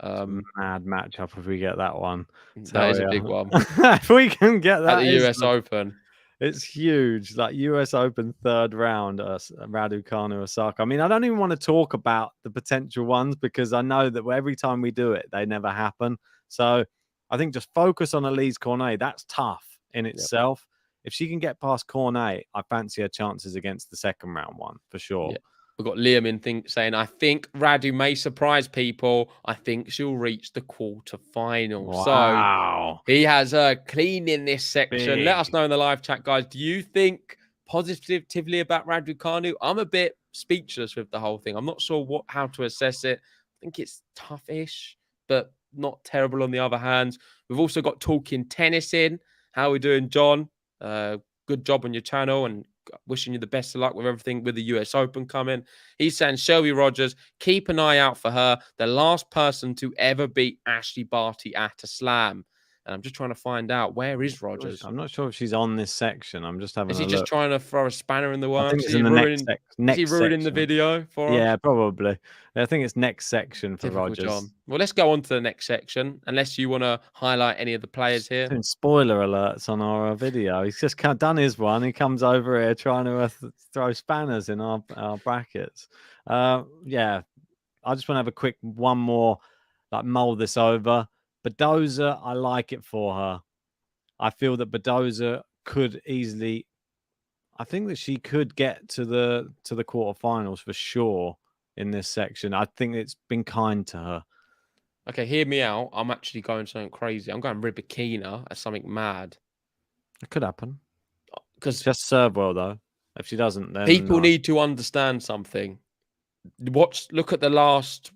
Mad matchup if we get that one. That is a big one. If we can get that at the US Open. It's huge. Like US Open third round, Raducanu Osaka. I mean, I don't even want to talk about the potential ones because I know that every time we do it, they never happen. So I think just focus on Elise Cornet. That's tough in itself. If she can get past Cornet, I fancy her chances against the second round one for sure. Yeah. We've got Liam saying, I think Radu may surprise people. I think she'll reach the quarterfinals. Wow. So he has her clean in this section. Big. Let us know in the live chat, guys. Do you think positively about Raducanu? I'm a bit speechless with the whole thing. I'm not sure how to assess it. I think it's tough-ish, but not terrible on the other hand. We've also got Talking Tennis in. How are we doing, John? Good job on your channel and wishing you the best of luck with everything with the US Open coming. He's saying Shelby Rogers, keep an eye out for her. The last person to ever beat Ashley Barty at a slam. And I'm just trying to find out, where is Rogers? I'm not sure if she's on this section. I'm just having a look. Is he just trying to throw a spanner in the works? I think it's in the next section. Is he ruining the video for us? Yeah, probably. I think it's next section for Typical Rogers. John. Well, let's go on to the next section, unless you want to highlight any of the players here. Doing spoiler alerts on our video. He's just done his one. He comes over here trying to throw spanners in our brackets. Yeah, I just want to have a quick one more, like mull this over. Badoza, I like it for her. I feel that Badoza could easily. I think that she could get to the quarterfinals for sure in this section. I think it's been kind to her. Okay, hear me out. I'm actually going something crazy. I'm going Rybakina as something mad. It could happen. Because just serve well though. If she doesn't, then people need to understand something. Look at the last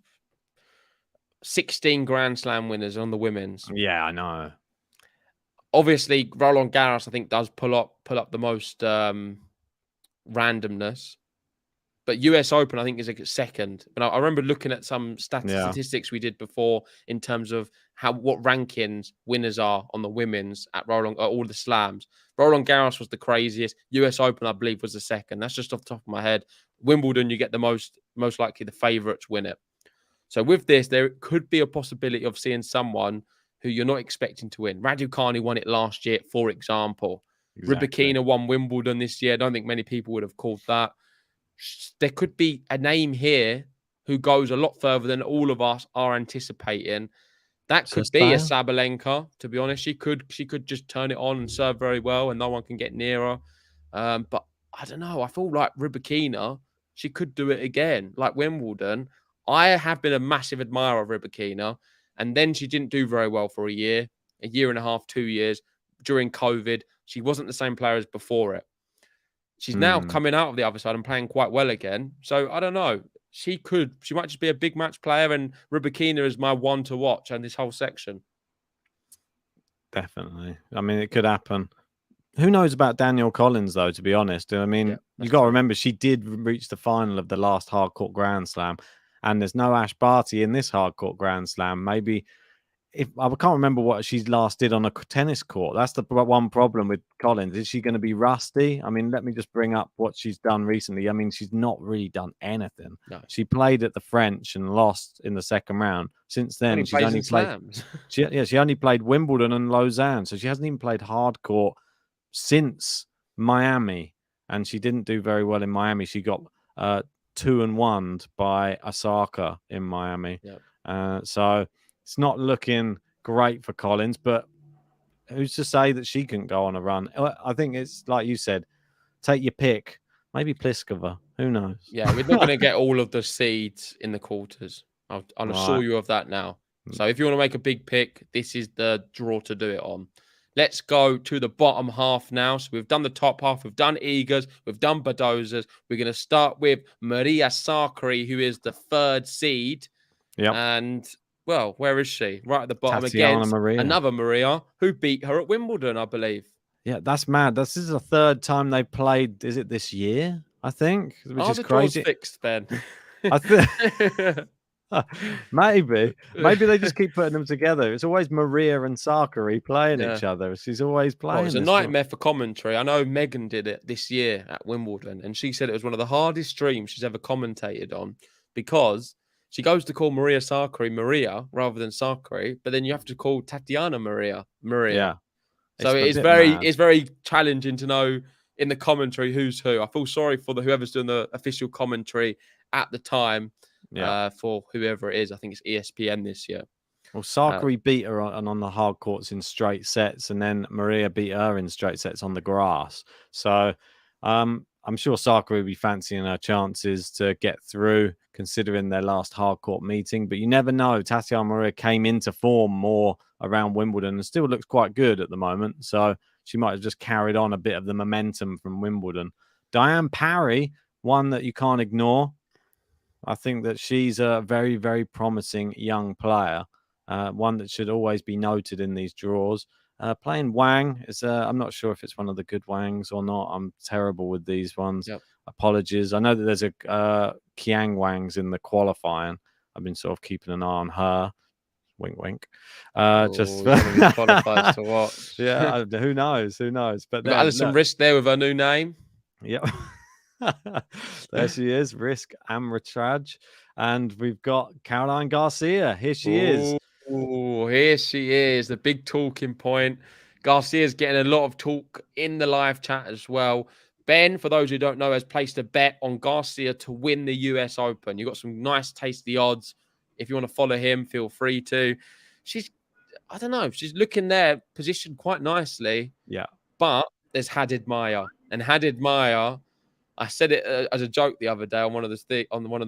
16 Grand Slam winners on the women's. Yeah, I know. Obviously, Roland Garros, I think, does pull up the most randomness. But US Open, I think, is a second. But I remember looking at some statistics we did before in terms of what rankings winners are on the women's at all the slams. Roland Garros was the craziest. US Open, I believe, was the second. That's just off the top of my head. Wimbledon, you get the most likely the favourites win it. So with this, there could be a possibility of seeing someone who you're not expecting to win. Raducanu won it last year, for example. Exactly. Rybakina won Wimbledon this year. I don't think many people would have called that. There could be a name here who goes a lot further than all of us are anticipating. That could be a Sabalenka, to be honest. She could just turn it on and serve very well and no one can get near her. But I don't know. I feel like Rybakina, she could do it again. Like Wimbledon, I have been a massive admirer of Rybakina. And then she didn't do very well for a year and a half, 2 years. During COVID, she wasn't the same player as before it. She's now coming out of the other side and playing quite well again. So I don't know. She might just be a big match player, and Rybakina is my one to watch on this whole section. Definitely. I mean, it could happen. Who knows about Danielle Collins, though, to be honest? I mean, you got to remember, she did reach the final of the last hardcourt Grand Slam, and there's no Ash Barty in this hardcourt Grand Slam. Maybe, I can't remember what she last did on a tennis court. That's the one problem with Collins. Is she going to be rusty? I mean, let me just bring up what she's done recently. I mean, she's not really done anything. No. She played at the French and lost in the second round. Since then, she's only played. She only played Wimbledon and Lausanne, so she hasn't even played hardcourt since Miami, and she didn't do very well in Miami. She got 2-1 by Osaka in Miami. Yep. So it's not looking great for Collins, but who's to say that she can go on a run? I think it's like you said, take your pick. Maybe Pliskova. Who knows? Yeah, we're not going to get all of the seeds in the quarters. I'll assure you of that now. So if you want to make a big pick, this is the draw to do it on. Let's go to the bottom half now. So we've done the top half. We've done Igas. We've done Badozas. We're going to start with Maria Sakkari, who is the third seed. Yeah. And, well, where is she? Right at the bottom Tatiana against Maria. Another Maria who beat her at Wimbledon, I believe. Yeah, that's mad. This is the third time they played. Is it this year? I think, which is the draw's crazy. fixed, Ben? I think maybe they just keep putting them together. It's always Maria and Sakari playing each other. She's always playing. Well, it's a nightmare for commentary. I know Megan did it this year at Wimbledon, and she said it was one of the hardest streams she's ever commentated on because she goes to call Maria Sakari Maria rather than Sakari, but then you have to call Tatiana Maria. Yeah. So it's very challenging to know in the commentary who's who. I feel sorry for whoever's doing the official commentary at the time for whoever it is. I think it's ESPN this year. Well, Sakari beat her on the hard courts in straight sets, and then Maria beat her in straight sets on the grass. So I'm sure Sakari will be fancying her chances to get through, considering their last hard court meeting. But you never know. Tatiana Maria came into form more around Wimbledon and still looks quite good at the moment. So she might have just carried on a bit of the momentum from Wimbledon. Diane Parry, one that you can't ignore. I think that she's a very, very promising young player. One that should always be noted in these draws. Playing Wang is, I'm not sure if it's one of the good Wangs or not. I'm terrible with these ones. Yep. Apologies. I know that there's a Qiang Wangs in the qualifying. I've been sort of keeping an eye on her. Wink, wink. Just qualifies to watch. Yeah, who knows? Who knows? But there's some risk there with her new name. Yep. There she is, Risk Amritraj. And we've got Caroline Garcia. Here she is. Oh, here she is, the big talking point. Garcia's getting a lot of talk in the live chat as well. Ben, for those who don't know, has placed a bet on Garcia to win the US Open. You've got some nice tasty odds. If you want to follow him, feel free to. She's looking there, positioned quite nicely. Yeah. But there's Hadid Maya. And Hadid Maya, I said it as a joke the other day on one of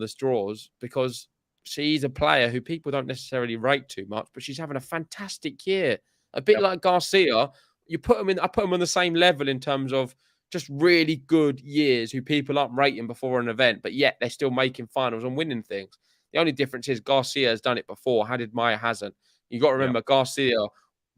the draws, because she's a player who people don't necessarily rate too much, but she's having a fantastic year. A bit like Garcia, I put them on the same level in terms of just really good years who people aren't rating before an event, but yet they're still making finals and winning things. The only difference is Garcia has done it before. Hadid Maya hasn't. You got to remember Garcia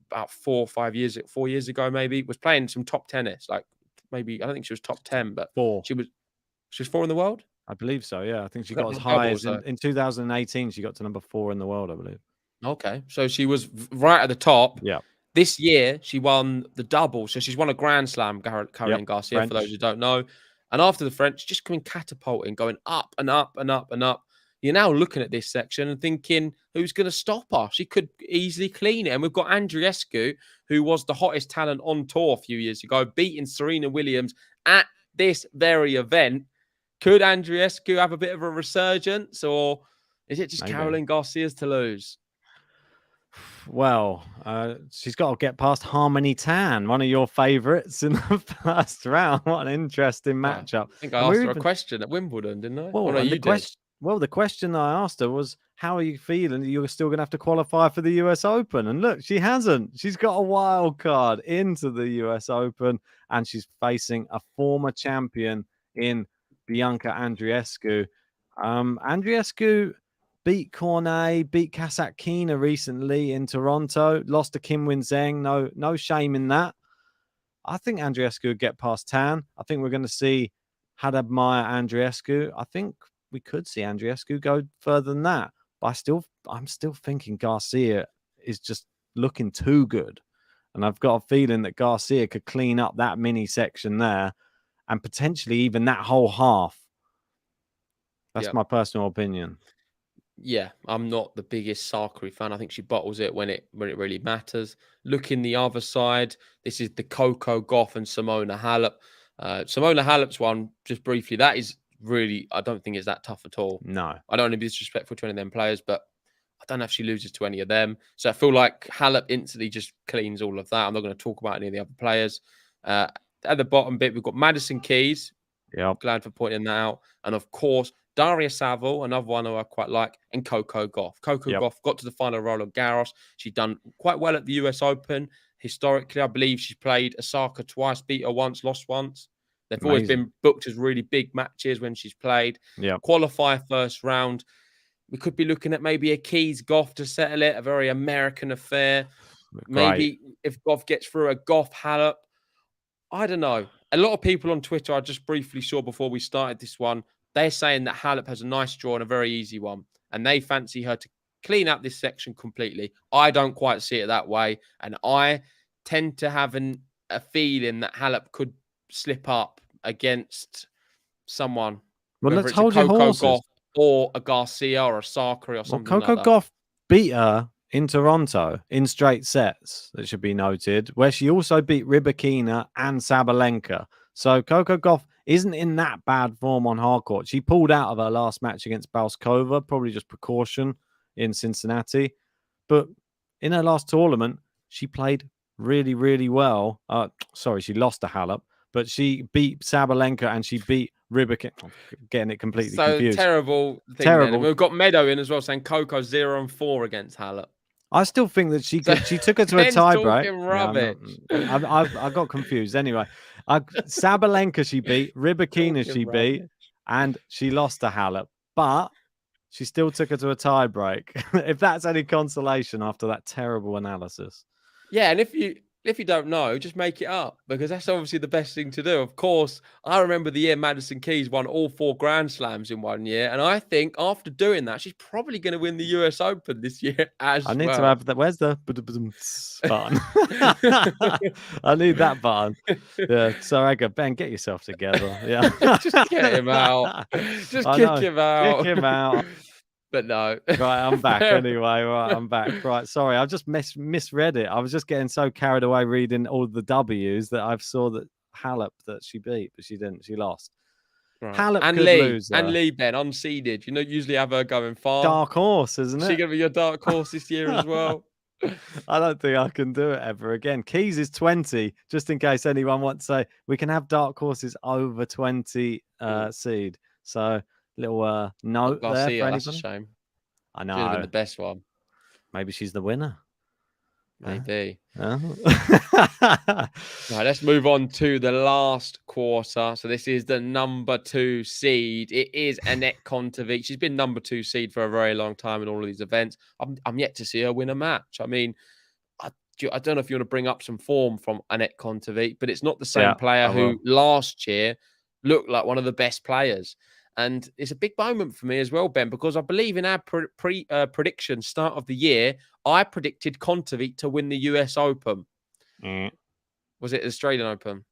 about 4 years ago, maybe, was playing some top tennis. Like maybe, I don't think she was top 10, but 4. She was 4 in the world? I believe so, yeah. I think she got as high as in 2018. She got to number 4 in the world, I believe. Okay, so she was right at the top. Yeah. This year, she won the double. So she's won a Grand Slam, Caroline Garcia, French. for those who don't know. And after the French, just coming catapulting, going up and up and up and up. You're now looking at this section and thinking, who's going to stop her? She could easily clean it. And we've got Andreescu, who was the hottest talent on tour a few years ago, beating Serena Williams at this very event. Could Andreescu have a bit of a resurgence, or is it just Caroline Garcia's to lose? Well, she's got to get past Harmony Tan, one of your favourites in the first round. What an interesting matchup. I think I asked her a question at Wimbledon, didn't I? Well, the question I asked her was, how are you feeling that you're still going to have to qualify for the US Open? And look, she hasn't. She's got a wild card into the US Open, and she's facing a former champion in Bianca Andreescu. Andreescu beat Cornet, beat Kasatkina recently in Toronto, lost to Kim Win-zheng. No shame in that. I think Andreescu would get past Tan. I think we're going to see Hadid Maya Andreescu. I think we could see Andreescu go further than that. But I'm still thinking Garcia is just looking too good. And I've got a feeling that Garcia could clean up that mini section there and potentially even that whole half. That's my personal opinion. Yeah, I'm not the biggest Sakari fan. I think she bottles it when it really matters. Looking the other side, this is the Coco, Goth, and Simona Halep. Simona Halep's one, just briefly, that is really, I don't think it's that tough at all. No. I don't want to be disrespectful to any of them players, but I don't know if she loses to any of them. So I feel like Halep instantly just cleans all of that. I'm not going to talk about any of the other players. At the bottom bit, we've got Madison Keys. Yeah. Glad for pointing that out. And of course, Daria Saville, another one who I quite like, and Coco Goff. Goff got to the final Roland Garros. She's done quite well at the US Open. Historically, I believe she's played Osaka twice, beat her once, lost once. They've always been booked as really big matches when she's played. Yeah. Qualifier first round. We could be looking at maybe a Keys Goff to settle it, a very American affair. Maybe if Goff gets through, a Goff Halep. I don't know. A lot of people on Twitter, I just briefly saw before we started this one, they're saying that Halep has a nice draw and a very easy one, and they fancy her to clean up this section completely. I don't quite see it that way, and I tend to have a feeling that Halep could slip up against someone, Well, whether let's it's a hold your Coco horses. Goth or a Garcia or a Sakari or something Coco like that. Goff beat her in Toronto in straight sets, that should be noted, where she also beat Rybakina and Sabalenka. So Coco Goff isn't in that bad form on hard court. She pulled out of her last match against Balskova, probably just precaution in Cincinnati. But in her last tournament, she played really, really well. Sorry, she lost to Halep, but she beat Sabalenka and she beat Rybakina. I'm getting it completely confused. Terrible thing. Terrible. Then. We've got Meadow in as well saying Coco 0-4 against Halep. I still think that she could. She took her to a tie-break. I got confused. Anyway, Sabalenka she beat, Rybakina she beat, and she lost to Halep. But she still took her to a tie-break. If that's any consolation after that terrible analysis. Yeah, and if you don't know, just make it up, because that's obviously the best thing to do. Of course, I remember the year Madison Keys won all 4 Grand Slams in one year, and I think after doing that, she's probably going to win the US Open this year as well. I need to have that. Where's the button? I need that button. Yeah, Sorry, Ben, get yourself together. Yeah, just get him out. Just kick him out. Kick him out. But no. Right, I'm back anyway. Right, I'm back. Right, sorry, I just misread it. I was just getting so carried away reading all the W's that I saw that Halep that she beat, but she didn't. She lost. Right. Halep and could lose. And Lee, Ben, unseeded. You know, usually have her going far. Dark horse, isn't it? Is she going to be your dark horse this year as well? I don't think I can do it ever again. Keys is 20, just in case anyone wants to say we can have dark horses over 20 seed. So little note Garcia, there for anybody. That's a shame. I know. Should have been the best one. Maybe she's the winner. Maybe. Right, let's move on to the last quarter. So this is the number 2 seed. It is Annette Contavic. She's been number 2 seed for a very long time in all of these events. I'm yet to see her win a match. I mean, I don't know if you want to bring up some form from Annette Contavic, but it's not the same player who last year looked like one of the best players. And it's a big moment for me as well, Ben, because I believe in our prediction start of the year, I predicted Contavic to win the US Open. Was it the Australian Open?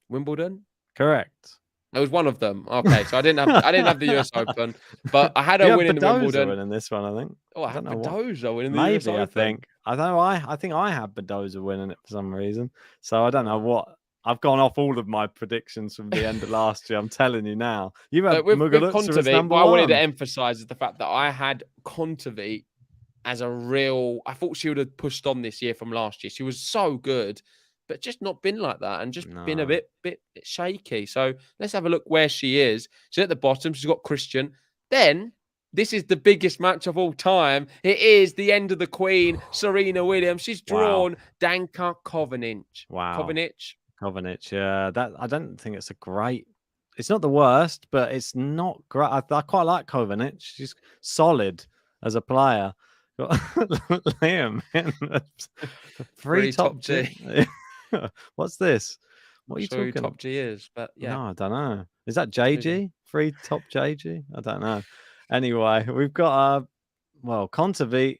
Wimbledon? Correct. It was one of them. Okay, so I didn't have the US Open, but I had her winning Wimbledon. Winning this one, I think. Oh, I had Badoza winning the US Maybe, Open. I think I had Badoza winning it for some reason. So I don't know what. I've gone off all of my predictions from the end of last year. I'm telling you now. You had Contavic, what I wanted to emphasize is the fact that I had Contavic as a real. I thought she would have pushed on this year from last year. She was so good, but just not been like that, and just been a bit shaky. So let's have a look where she is. She's at the bottom. She's got Christian. Then this is the biggest match of all time. It is the end of the Queen, Serena Williams. She's drawn Danka Kovinic. Wow. Kovinic, yeah. That I don't think it's a great. It's not the worst, but it's not great. I quite like Kovinic. She's solid as a player. Liam, free top G. What's this? What are you talking? Top G is, but yeah. No, I don't know. Is that JG? Free top JG? I don't know. Anyway, we've got Contavic.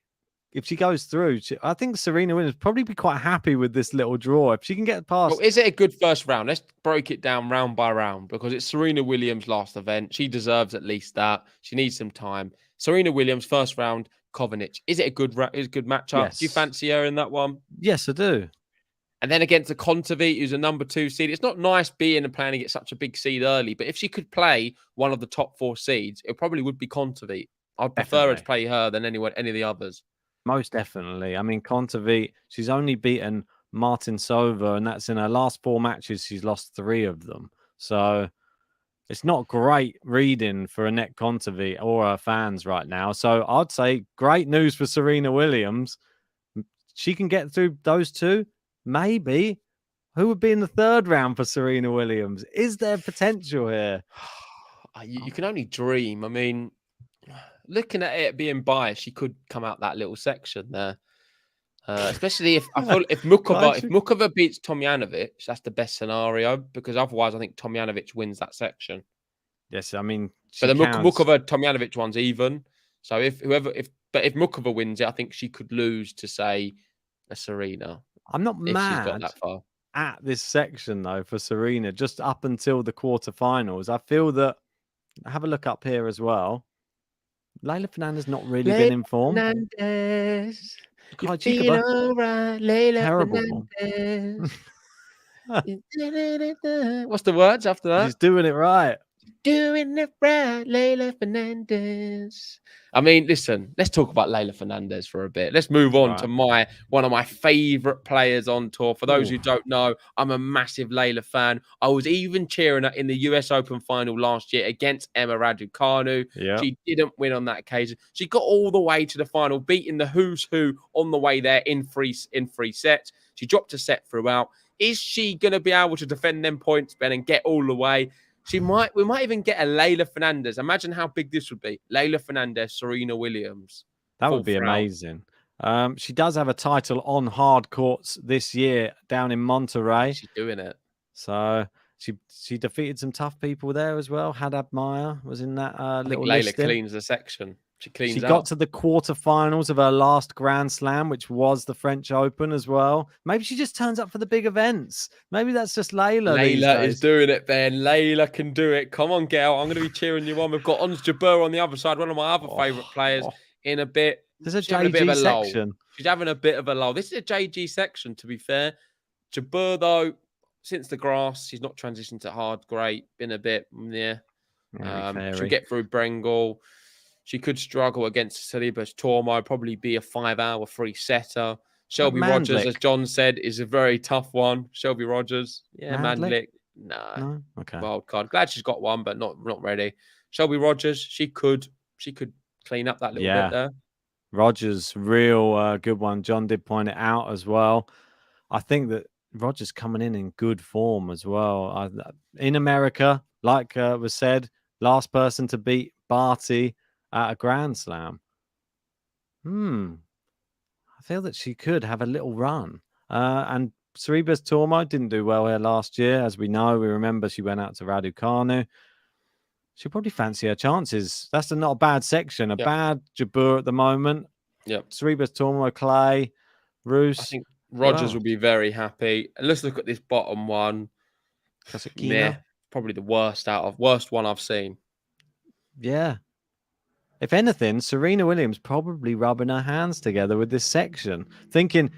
If she goes through, I think Serena Williams probably be quite happy with this little draw. If she can get past... Well, is it a good first round? Let's break it down round by round, because it's Serena Williams' last event. She deserves at least that. She needs some time. Serena Williams, first round, Kovinic. Is it a good matchup? Yes. Do you fancy her in that one? Yes, I do. And then against the Contavic, who's a number 2 seed. It's not nice being and playing to get such a big seed early, but if she could play one of the top 4 seeds, it probably would be Contavic. I'd prefer her to play her than any of the others. Most definitely. I mean, Contavic, she's only beaten Martin Sova, and that's in her last 4 matches. She's lost 3 of them. So it's not great reading for Annette Contavic or her fans right now. So I'd say great news for Serena Williams. She can get through those 2. Maybe. Who would be in the 3rd round for Serena Williams? Is there potential here? You can only dream. I mean, looking at it being biased, she could come out that little section there. Especially if I feel if Mukova Krajcik- beats Tomjanovic, that's the best scenario because otherwise I think Tomjanovic wins that section. Yes, I mean But she the counts. Mukova Tomjanovic one's even. So if Mukova wins it, I think she could lose to say a Serena I'm not if she's got mad that far. at this section though for Serena, just up until the quarterfinals. I feel that. Have a look up here as well. Leylah Fernandez not really been in form. Fernandez, you feel Krajcikova, alright, Leylah terrible form. Fernandez. What's the words after that? She's doing it right. Doing it right, Leylah Fernandez. I mean, listen, let's talk about Leylah Fernandez for a bit. Let's move on to one of my favorite players on tour. For those who don't know, I'm a massive Leylah fan. I was even cheering her in the US Open final last year against Emma Raducanu. Yeah. She didn't win on that occasion. She got all the way to the final, beating the who's who on the way there in three sets. She dropped a set throughout. Is she going to be able to defend them points, Ben, and get all the way? We might even get a Leylah Fernandez. Imagine how big this would be. Leylah Fernandez, Serena Williams. That would be amazing. She does have a title on hard courts this year down in Monterey. She's doing it. So she defeated some tough people there as well. Haddad Meyer was in that little Leylah listing. cleans the section. She got to the quarterfinals of her last Grand Slam, which was the French Open as well. Maybe she just turns up for the big events. Maybe that's just Leylah. Leylah is doing it, Ben. Leylah can do it. Come on, girl. I'm going to be cheering you on. We've got Ons Jabeur on the other side, one of my other favourite players in a bit. There's a JG section. She's having a bit of a lull. This is a JG section, to be fair. Jabeur, though, since the grass, she's not transitioned to hard. Great. Been a bit, she'll get through Brengle. She could struggle against Celebes Tormo, probably be a 5-hour free setter. Shelby Rogers, as John said, is a very tough one. Shelby Rogers, Mandlik. No. Okay. Wild card. Glad she's got one, but not ready. Shelby Rogers, she could clean up that little bit there. Rogers, real good one. John did point it out as well. I think that Rogers coming in good form as well. In America, like was said, last person to beat Barty at a Grand Slam. I feel that she could have a little run. And Celebes Tormo didn't do well here last year. As we know, we remember she went out to Raducanu. She'll probably fancy her chances. That's not a bad section. Bad Jabeur at the moment. Yep. Celebes Tormo, Clay, Roos. I think Rogers will be very happy. And let's look at this bottom one. Probably the worst one I've seen. Yeah. If anything, Serena Williams probably rubbing her hands together with this section, thinking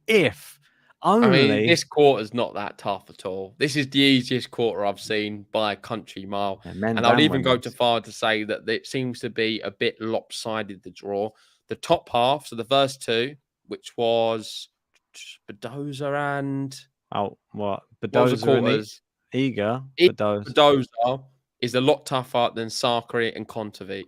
if only... I mean, this quarter's not that tough at all. This is the easiest quarter I've seen by a country mile. And I'd even go too far to say that it seems to be a bit lopsided, the draw. The top half, so the first two, which was Badoza and... Badoza and Iga. Badoza is a lot tougher than Sakari and Contavic.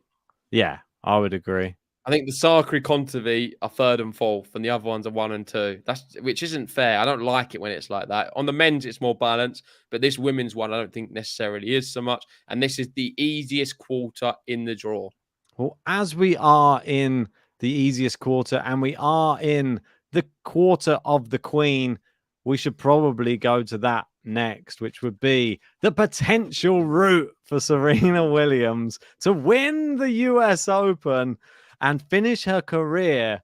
Yeah, I would agree. I think the Sakari Contavic are third and fourth, and the other ones are 1 and 2. Which isn't fair. I don't like it when it's like that. On the men's, it's more balanced, but this women's one, I don't think necessarily is so much. And this is the easiest quarter in the draw. Well, as we are in the easiest quarter, and we are in the quarter of the Queen, we should probably go to that next, which would be the potential route for Serena Williams to win the US Open and finish her career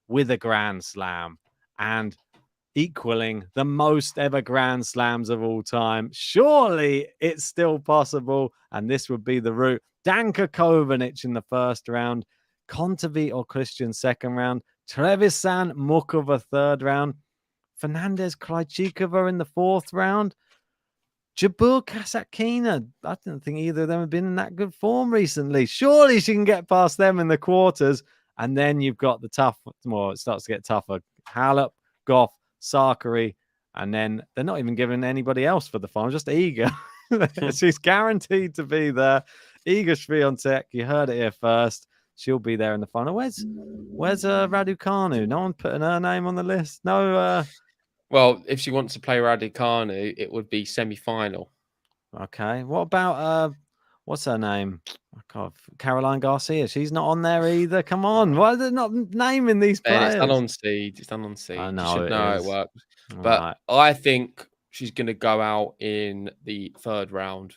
with a Grand Slam and equaling the most ever Grand Slams of all time. Surely it's still possible, and this would be the route. Danka Kovanic in the first round, Contavic or Christian second round, Trevisan Mukova third round, Fernandez Krajcikova in the fourth round, Jabeur Kasatkina. I don't think either of them have been in that good form recently. Surely she can get past them in the quarters. And then you've got the tough, well, it starts to get tougher. Halep, Goth, Sakari, and then they're not even giving anybody else for the final, just Iga. She's guaranteed to be there. Iga Swiatek, you heard it here first. She'll be there in the final. Where's Raducanu? No one putting her name on the list. No. Well, if she wants to play Raducanu, it would be semi-final. Okay. What about what's her name? Oh, God, Caroline Garcia. She's not on there either. Come on. Why are they not naming these Man, players? it's done on seed. It's done on seed. I You know should it know how it is. works. All But right. I think she's going to go out in the third round.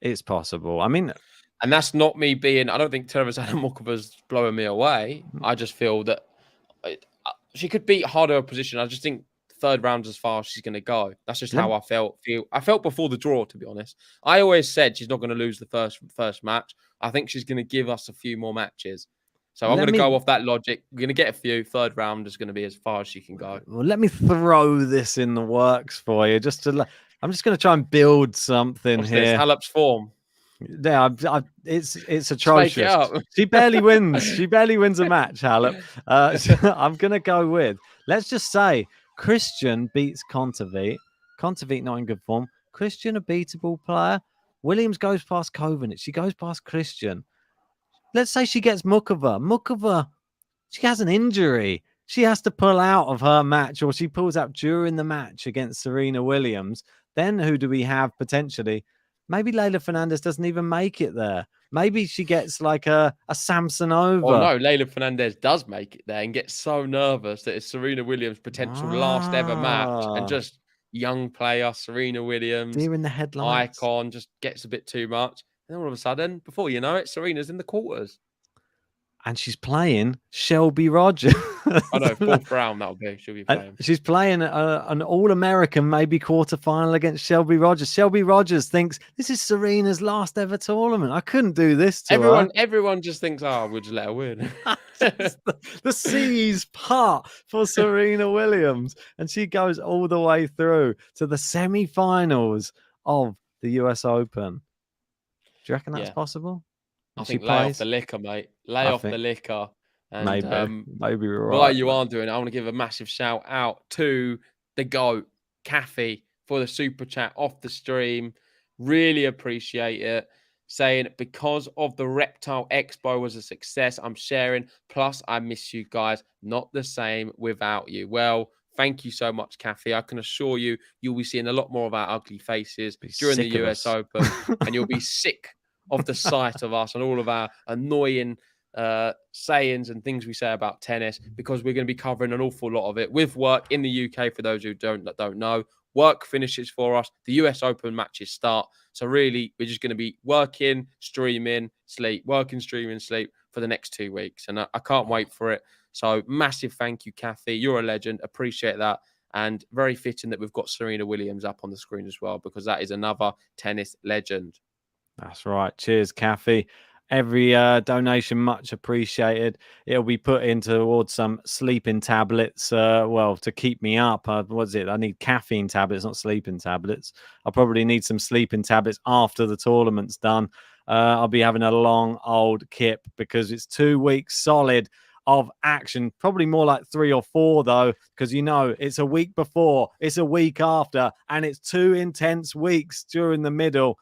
It's possible. I mean, and that's not me being. I don't think Teresa Adamokova's blowing me away. I just feel that she could beat harder opposition. I just think third round's as far as she's going to go. That's just how I felt. I felt before the draw, to be honest. I always said she's not going to lose the first match. I think she's going to give us a few more matches. So I'm going to go off that logic. We're going to get a few. Third round is going to be as far as she can go. Well, let me throw this in the works for you. I'm just going to try and build something What's here. This? Halep's form. Yeah, it's atrocious. She barely wins. She barely wins a match, Halep. I'm going to go with, let's just say, Christian beats Contavic. Contavic not in good form. Christian, a beatable player. Williams goes past Kovanic. She goes past Christian. Let's say she gets Mukova. Mukova, she has an injury. She has to pull out of her match, or she pulls out during the match against Serena Williams. Then who do we have potentially? Maybe Leylah Fernandez doesn't even make it there. Maybe she gets like a Samsonova. Oh no, Leylah Fernandez does make it there and gets so nervous that it's Serena Williams' potential last ever match, and just young player Serena Williams, deer in the headlights, icon, just gets a bit too much. And then all of a sudden, before you know it, Serena's in the quarters. And she's playing Shelby Rogers. I know, fourth round that'll be. She'll be playing. She's playing an All-American, maybe quarterfinal against Shelby Rogers. Shelby Rogers thinks this is Serena's last ever tournament. I couldn't do this to her. Everyone just thinks, we'll just let her win. The seas part for Serena Williams, and she goes all the way through to the semi-finals of the US Open. Do you reckon that's possible? I think lay off the liquor, mate. Lay off the liquor. And, maybe we're right. While you aren't doing it, I want to give a massive shout out to the GOAT, Kathy, for the super chat off the stream. Really appreciate it. Saying, because of the Reptile Expo was a success, I'm sharing. Plus, I miss you guys. Not the same without you. Well, thank you so much, Kathy. I can assure you, you'll be seeing a lot more of our ugly faces during the US Open. And you'll be sick of the sight of us and all of our annoying sayings and things we say about tennis, because we're going to be covering an awful lot of it with work in the UK. For those who don't know, work finishes for us. The US Open matches start. So really, we're just going to be working, streaming, sleep, working, streaming, sleep for the next 2 weeks. And I can't wait for it. So massive thank you, Kathy. You're a legend. Appreciate that. And very fitting that we've got Serena Williams up on the screen as well, because that is another tennis legend. That's right. Cheers, Kathy. Every donation much appreciated. It'll be put in towards some sleeping tablets. To keep me up. What's it? I need caffeine tablets, not sleeping tablets. I'll probably need some sleeping tablets after the tournament's done. I'll be having a long old kip because it's 2 weeks solid of action. Probably more like 3 or 4 though, because it's a week before, it's a week after, and it's 2 intense weeks during the middle.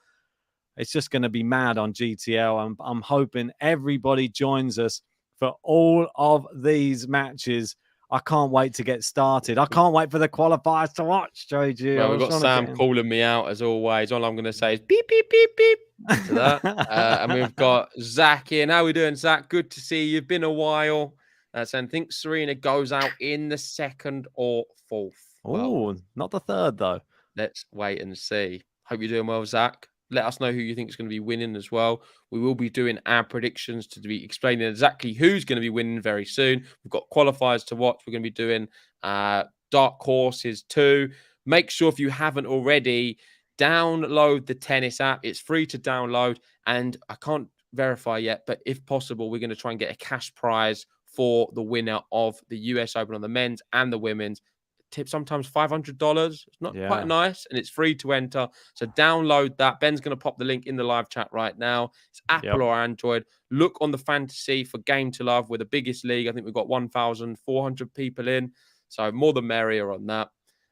It's just going to be mad on GTL. I'm hoping everybody joins us for all of these matches. I can't wait to get started. I can't wait for the qualifiers to watch, JG. Well, we've got Sam calling me out as always. All I'm going to say is beep, beep, beep, beep to that. And we've got Zach in. How are we doing, Zach? Good to see you. Been a while. So I think Serena goes out in the second or fourth. Oh, not the third, though. Let's wait and see. Hope you're doing well, Zach. Let us know who you think is going to be winning as well. We will be doing our predictions to be explaining exactly who's going to be winning very soon. We've got qualifiers to watch. We're going to be doing dark horses too. Make sure, if you haven't already, download the tennis app. It's free to download. And I can't verify yet, but if possible, we're going to try and get a cash prize for the winner of the US Open on the men's and the women's. Tip sometimes $500. It's not quite nice, and it's free to enter. So download that. Ben's going to pop the link in the live chat right now. It's Apple or Android. Look on the fantasy for Game to Love. We're the biggest league. I think we've got 1,400 people in. So more the merrier on that.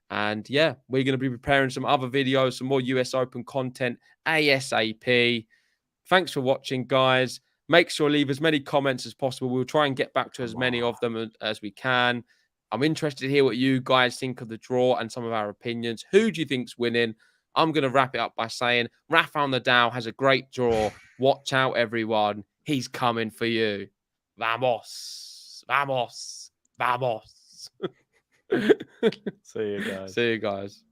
And we're going to be preparing some other videos, some more US Open content ASAP. Thanks for watching, guys. Make sure to leave as many comments as possible. We'll try and get back to as many of them as we can. I'm interested to hear what you guys think of the draw and some of our opinions. Who do you think's winning? I'm going to wrap it up by saying Rafael Nadal has a great draw. Watch out, everyone. He's coming for you. Vamos. Vamos. Vamos. See you guys. See you guys.